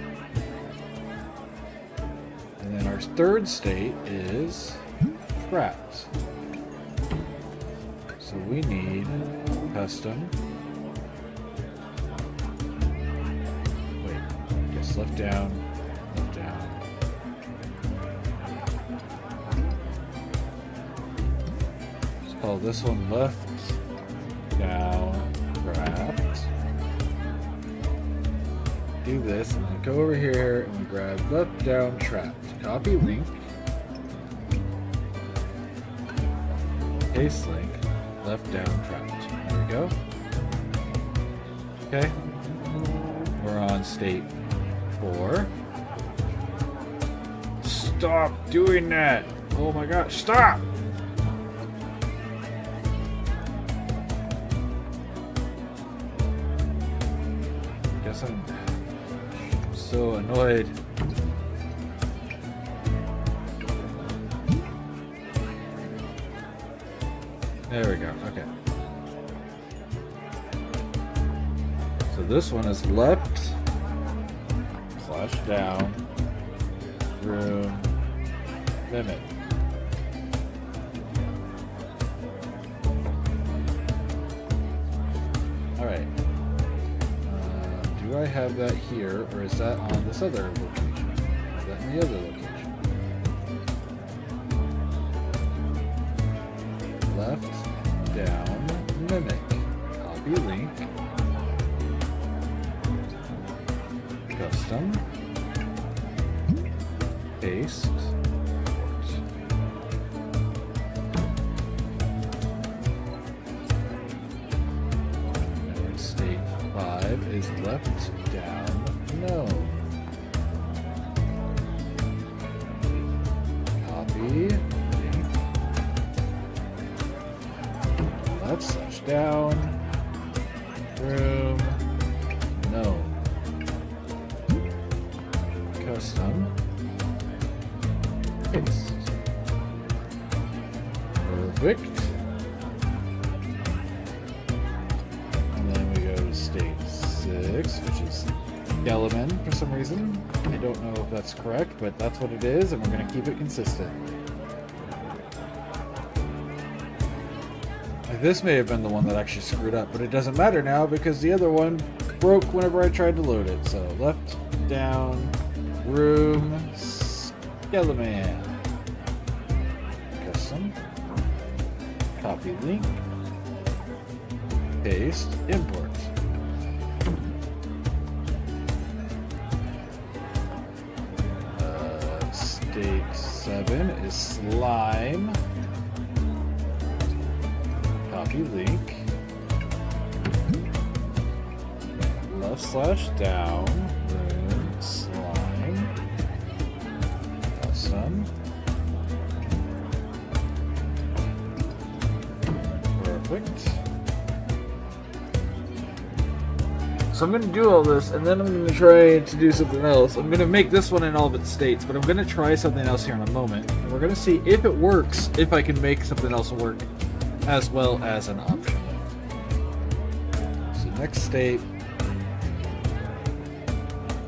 S1: And then our third state is trapped. So we need custom. Wait, yes, left down, left down. Let's call this one left, down, trapped. Do this, and then go over here and we grab left, down, trapped. Copy link. Paste link. Left, down, trapped. There we go. Okay. We're on state 4. Stop doing that! Oh my gosh, stop! Guess I'm so annoyed. There we go, okay. So this one is left, / down, room, limit. Alright. Do I have that here, or is that on this other location? Is that in the other location? Left, down, mimic. Copy link. Custom. Paste. And state 5 is left, down, no. Copy. Left, down, room, no. Custom, paste. Perfect. And then we go to state 6, which is Gellerman for some reason. I don't know if that's correct, but that's what it is, and we're going to keep it consistent. This may have been the one that actually screwed up, but it doesn't matter now because the other one broke whenever I tried to load it. So left, down, room, Skeleman. Custom. Copy link. Paste. Import. is slime. Copy link. Left slash down. Room. Slime. Custom. Perfect. So I'm going to do all this, and then I'm going to try to do something else. I'm going to make this one in all of its states, but I'm going to try something else here in a moment. And we're going to see if it works, if I can make something else work, as well as an option. So next state.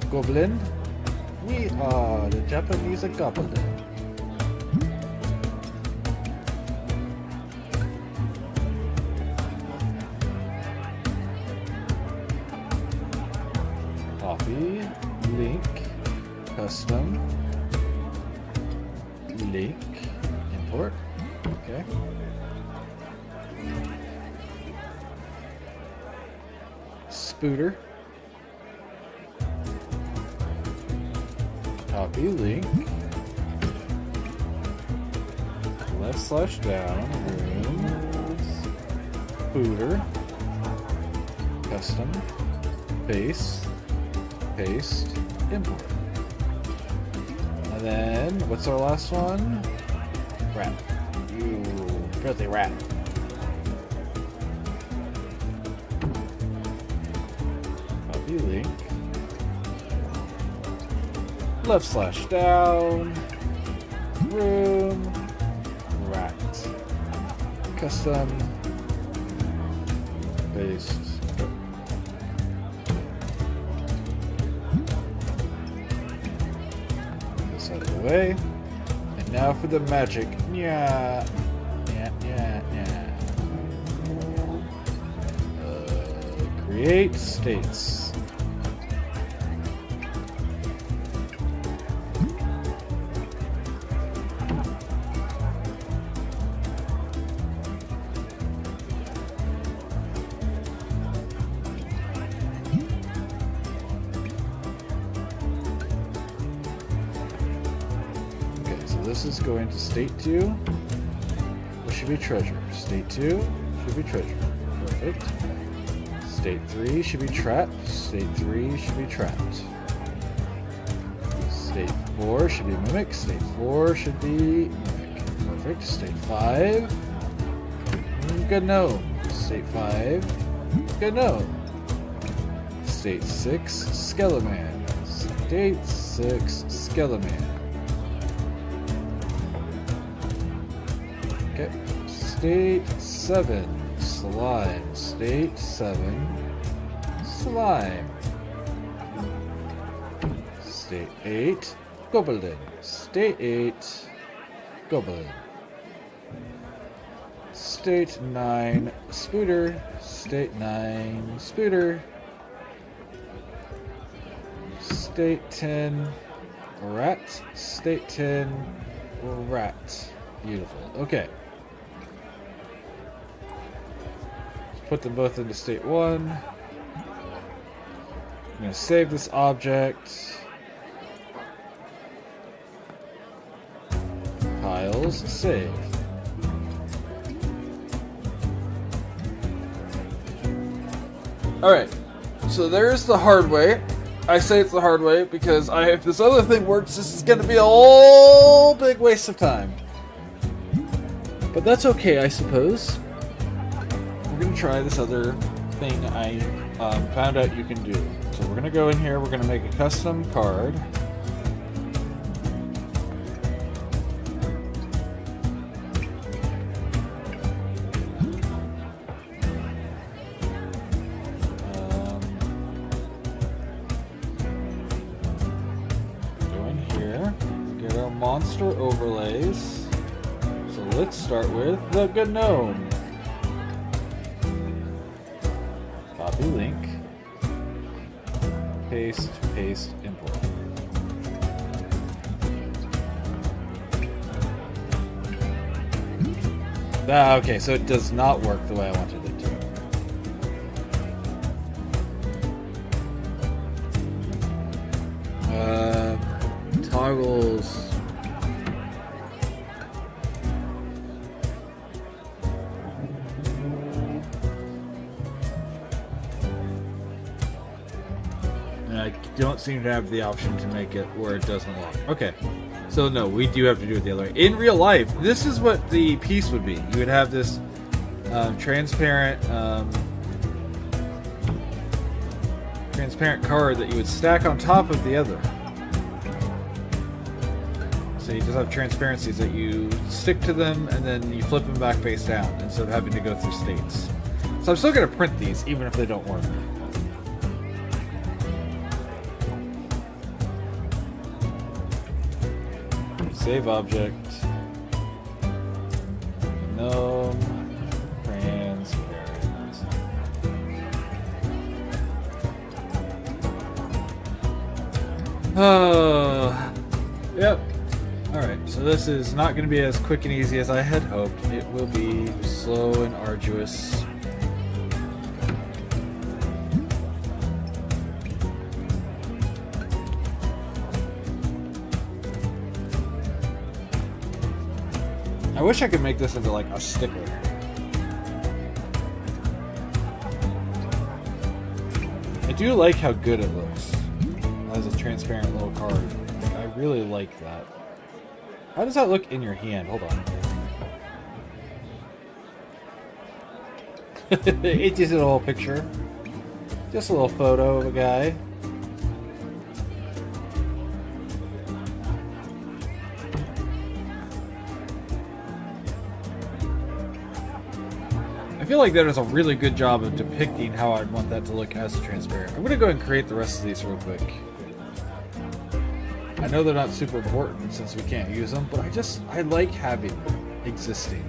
S1: Goblin. We are the Japanese goblin. Copy, link, custom, link, import, okay. Spooter, copy, link, left slash down, room, spooter, custom, paste, import. And then, what's our last one? Rat. You filthy rat. Copy link. Left slash down. Room. Rat. Custom. Paste. Out of the way. And now for the magic. Yeah. Create states. This is going to state 2, which should be treasure. State 2 should be treasure. Perfect. State 3 should be trapped. State 3 should be trapped. State 4 should be mimic. State 4 should be mimic. Perfect. State 5. Good gnome. State 5. Good gnome. State 6. Skeleman. State 6. Skeleman. Okay. State 7. Slime. State 7. Slime. State 8. Goblin. State 8. Goblin. State 9. Spooter. State 9. Spooter. State 10. Rat. State 10. Rat. Beautiful. Okay. Put them both into state 1. I'm going to save this object. Tiles, save. Alright, so there's the hard way. I say it's the hard way because if this other thing works, this is going to be a whole big waste of time. But that's okay, I suppose. We're going to try this other thing I found out you can do. So we're going to go in here, we're going to make a custom card. Go in here, get our monster overlays. So let's start with the gnome. Copy link. Paste, paste, import. Okay, so it does not work the way I wanted it to. Toggles. don't seem to have the option to make it where it doesn't lock. Okay. So no, we do have to do it the other way. In real life, this is what the piece would be. You would have this transparent card that you would stack on top of the other. So you just have transparencies that you stick to them and then you flip them back face down instead of having to go through states. So I'm still going to print these even if they don't work. Save object. Gnome. Transparent. Oh. Yep. Alright, so this is not going to be as quick and easy as I had hoped. It will be slow and arduous. I wish I could make this into like a sticker. I do like how good it looks as a transparent little card. I really like that. How does that look in your hand? Hold on. It's just a little picture. Just a little photo of a guy. I feel like that does a really good job of depicting how I'd want that to look as transparent. I'm going to go ahead and create the rest of these real quick. I know they're not super important since we can't use them, but I like having them existing.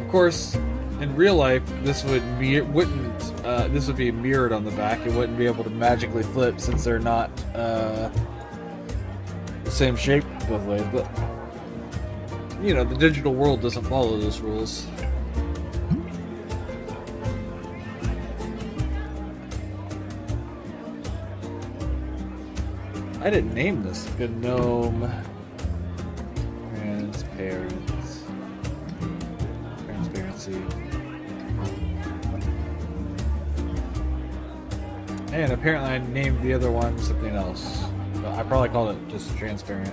S1: Of course, in real life, this would this would be mirrored on the back. It wouldn't be able to magically flip since they're not the same shape both ways, but you know, the digital world doesn't follow those rules. I didn't name this. Gnome. Transparency. And apparently I named the other one something else. But I probably called it just transparent.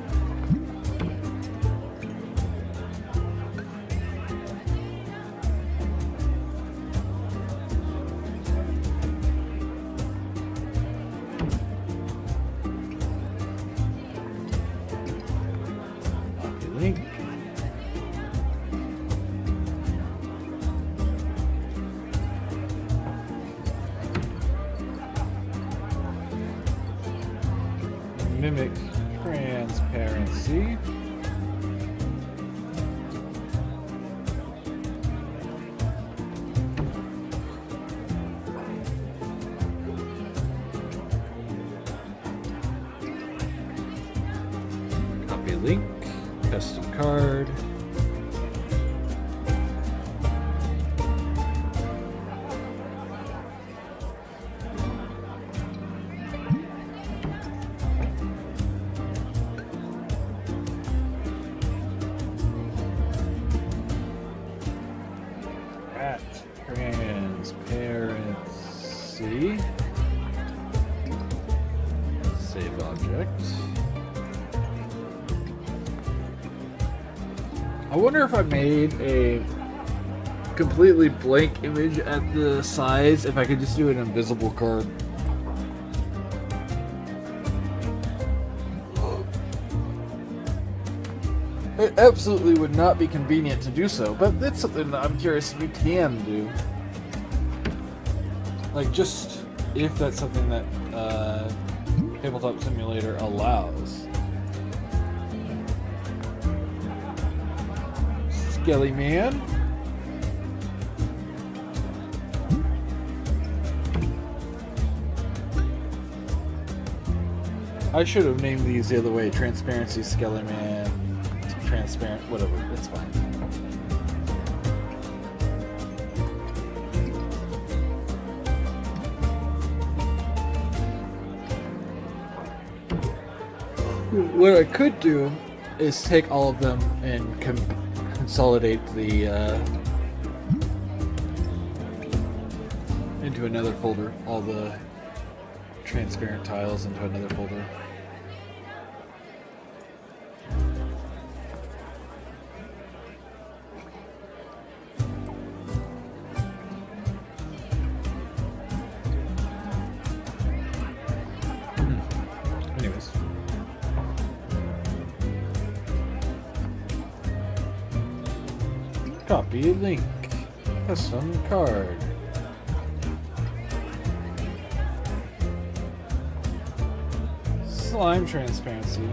S1: Link. Mimic transparency. Copy link. Custom card. At transparency. Save object. I wonder if I made a completely blank image at the size, if I could just do an invisible card. It absolutely would not be convenient to do so, but that's something that I'm curious if we can do. Like, just if that's something that Tabletop Simulator allows. Skelly Man. I should have named these the other way. Transparency, Skelly Man, Transparent, whatever. It's fine. What I could do is take all of them and consolidate the into another folder, all the transparent tiles into another folder. Anyways. Copy link. Custom card. Slime transparency.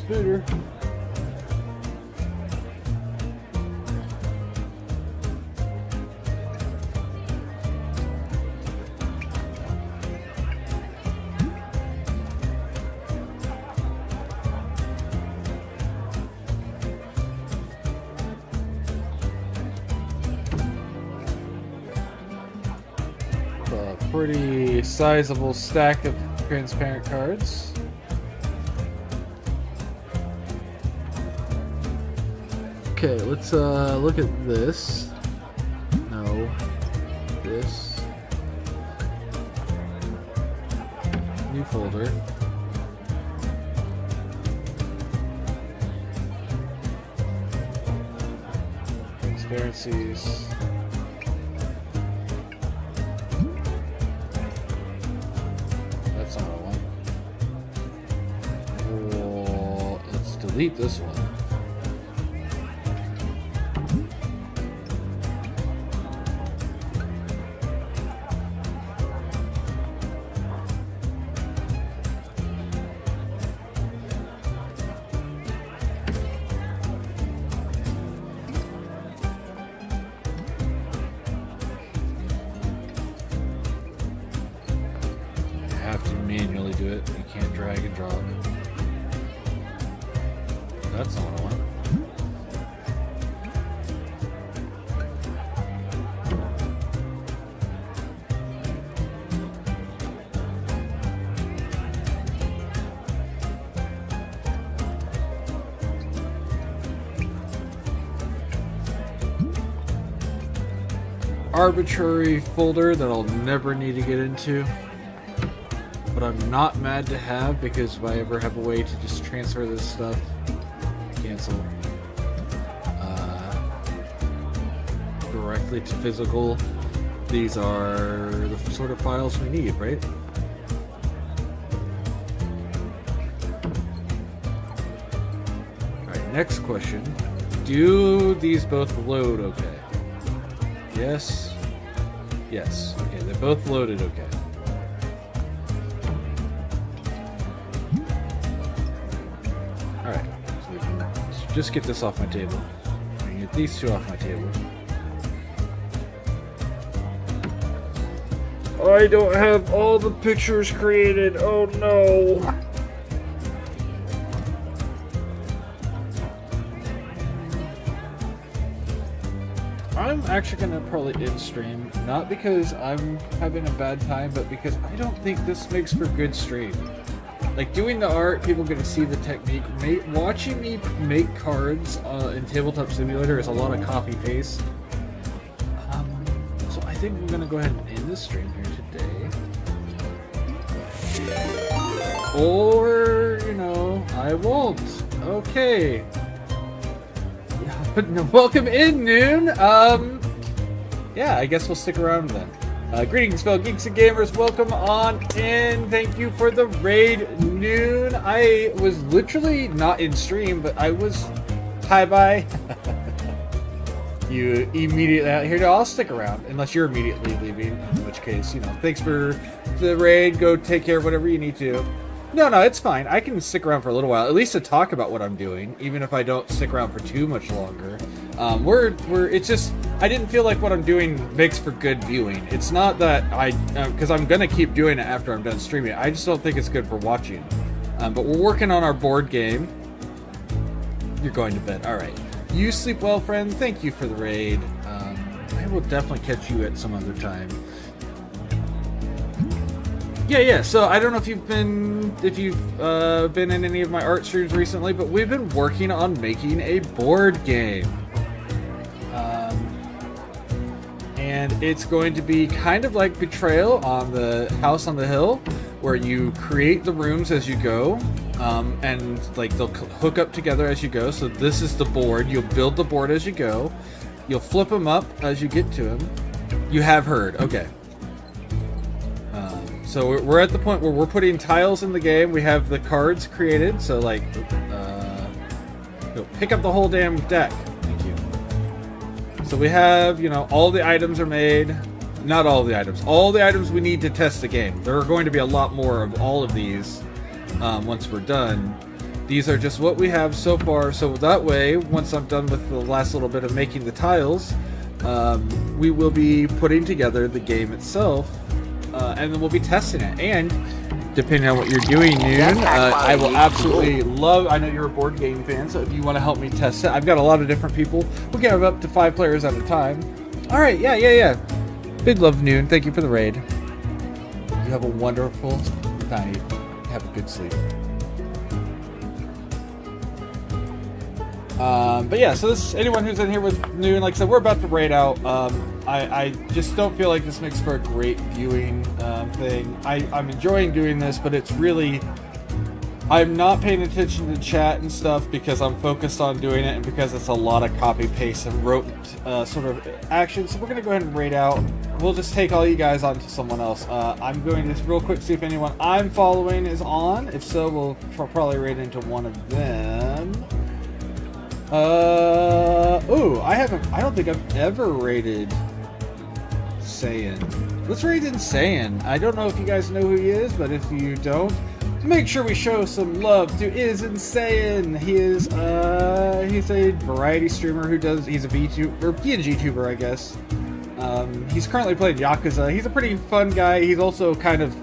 S1: Spooter. A pretty sizable stack of transparent cards. Okay, let's look at this. No. This. New folder. Transparencies. That's not what I want. Well, let's delete this one. Manually do it. You can't drag and drop. That's not what I want. Arbitrary folder that I'll never need to get into. But I'm not mad to have, because if I ever have a way to just transfer this stuff, cancel, directly to physical, these are the sort of files we need, right? Alright, next question. Do these both load okay? Yes. Yes. Okay, they're both loaded okay. Alright, so we can just get this off my table. I can get these two off my table. I don't have all the pictures created. Oh no. I'm actually gonna probably end stream, not because I'm having a bad time, but because I don't think this makes for good stream. Like, doing the art, people are gonna see the technique. Watching me make cards in Tabletop Simulator is a lot of copy paste. So I think I'm gonna go ahead and end the stream here today. Or, you know, I won't. Okay. But no, welcome in, Noon. Yeah, I guess we'll stick around then. Greetings, fellow geeks and gamers. Welcome on in. Thank you for the raid, Noon. I was literally not in stream, but I was. Hi, bye. You immediately out here. No, I'll stick around unless you're immediately leaving. In which case, you know, thanks for the raid. Go take care of whatever you need to. No, it's fine. I can stick around for a little while, at least to talk about what I'm doing, even if I don't stick around for too much longer. It's just, I didn't feel like what I'm doing makes for good viewing. It's not that because I'm gonna keep doing it after I'm done streaming. I just don't think it's good for watching. But we're working on our board game. You're going to bed. All right. You sleep well, friend. Thank you for the raid. I will definitely catch you at some other time. Yeah. So I don't know if you've been in any of my art streams recently, but we've been working on making a board game. And it's going to be kind of like Betrayal on the House on the Hill, where you create the rooms as you go, and like they'll hook up together as you go. So this is the board. You'll build the board as you go. You'll flip them up as you get to them. You have heard. Okay. So we're at the point where we're putting tiles in the game. We have the cards created. So like, pick up the whole damn deck. Thank you. So we have, all the items are made. Not all the items. All the items we need to test the game. There are going to be a lot more of all of these once we're done. These are just what we have so far. So that way, once I'm done with the last little bit of making the tiles, we will be putting together the game itself, and then we'll be testing it. And depending on what you're doing, Noon, I will absolutely love. I know you're a board game fan, so if you want to help me test it, I've got a lot of different people. We can have up to 5 players at a time. All right, yeah. Big love, Noon. Thank you for the raid. You have a wonderful night. Have a good sleep. But yeah, so anyone who's in here with Noon, like I said, we're about to raid out. I just don't feel like this makes for a great viewing thing. I'm enjoying doing this, but it's really... I'm not paying attention to chat and stuff because I'm focused on doing it and because it's a lot of copy paste and rote sort of action. So we're going to go ahead and raid out. We'll just take all you guys on to someone else. I'm going to just real quick see if anyone I'm following is on. If so, we'll probably raid into one of them. I don't think I've ever raided Saiyan. Let's raid in Saiyan. I don't know if you guys know who he is, but if you don't, make sure we show some love to Is Insane. He is he's a variety streamer he's a VTuber or PNG tuber, I guess. He's currently playing Yakuza. He's a pretty fun guy. He's also kind of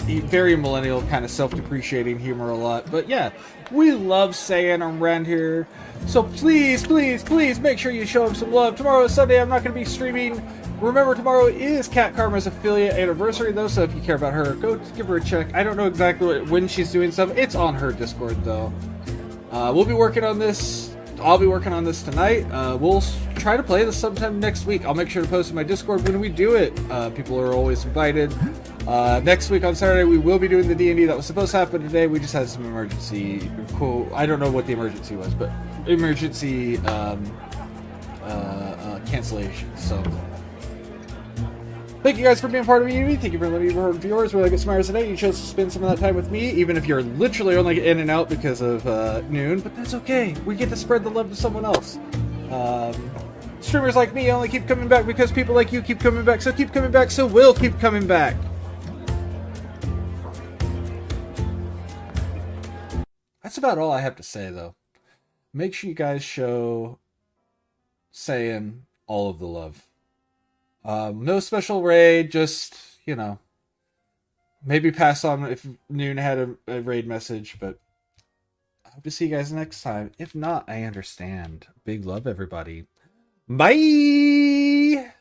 S1: very millennial, kind of self-depreciating humor a lot. But yeah, we love Saiyan around here. So please make sure you show him some love. Tomorrow is Sunday. I'm not going to be streaming. Remember, tomorrow is Cat Karma's affiliate anniversary, though, so if you care about her, go give her a check. I don't know exactly when she's doing stuff. It's on her Discord, though. We'll be working on this. I'll be working on this tonight. We'll try to play this sometime next week. I'll make sure to post in my Discord when we do it. People are always invited. Next week on Saturday, we will be doing the DnD that was supposed to happen today. We just had some emergency... I don't know what the emergency was, but emergency cancellation, so... Thank you guys for being part of DnD. Thank you for letting me be viewers. Really get smarter today. You chose to spend some of that time with me, even if you're literally only in and out because of Noon, but that's okay. We get to spread the love to someone else. Streamers like me only keep coming back because people like you keep coming back, so keep coming back, so we'll keep coming back. That's about all I have to say, though. Make sure you guys show Saiyan all of the love. No special raid, just, maybe pass on if Noon had a raid message, but I hope to see you guys next time. If not, I understand. Big love, everybody. Bye!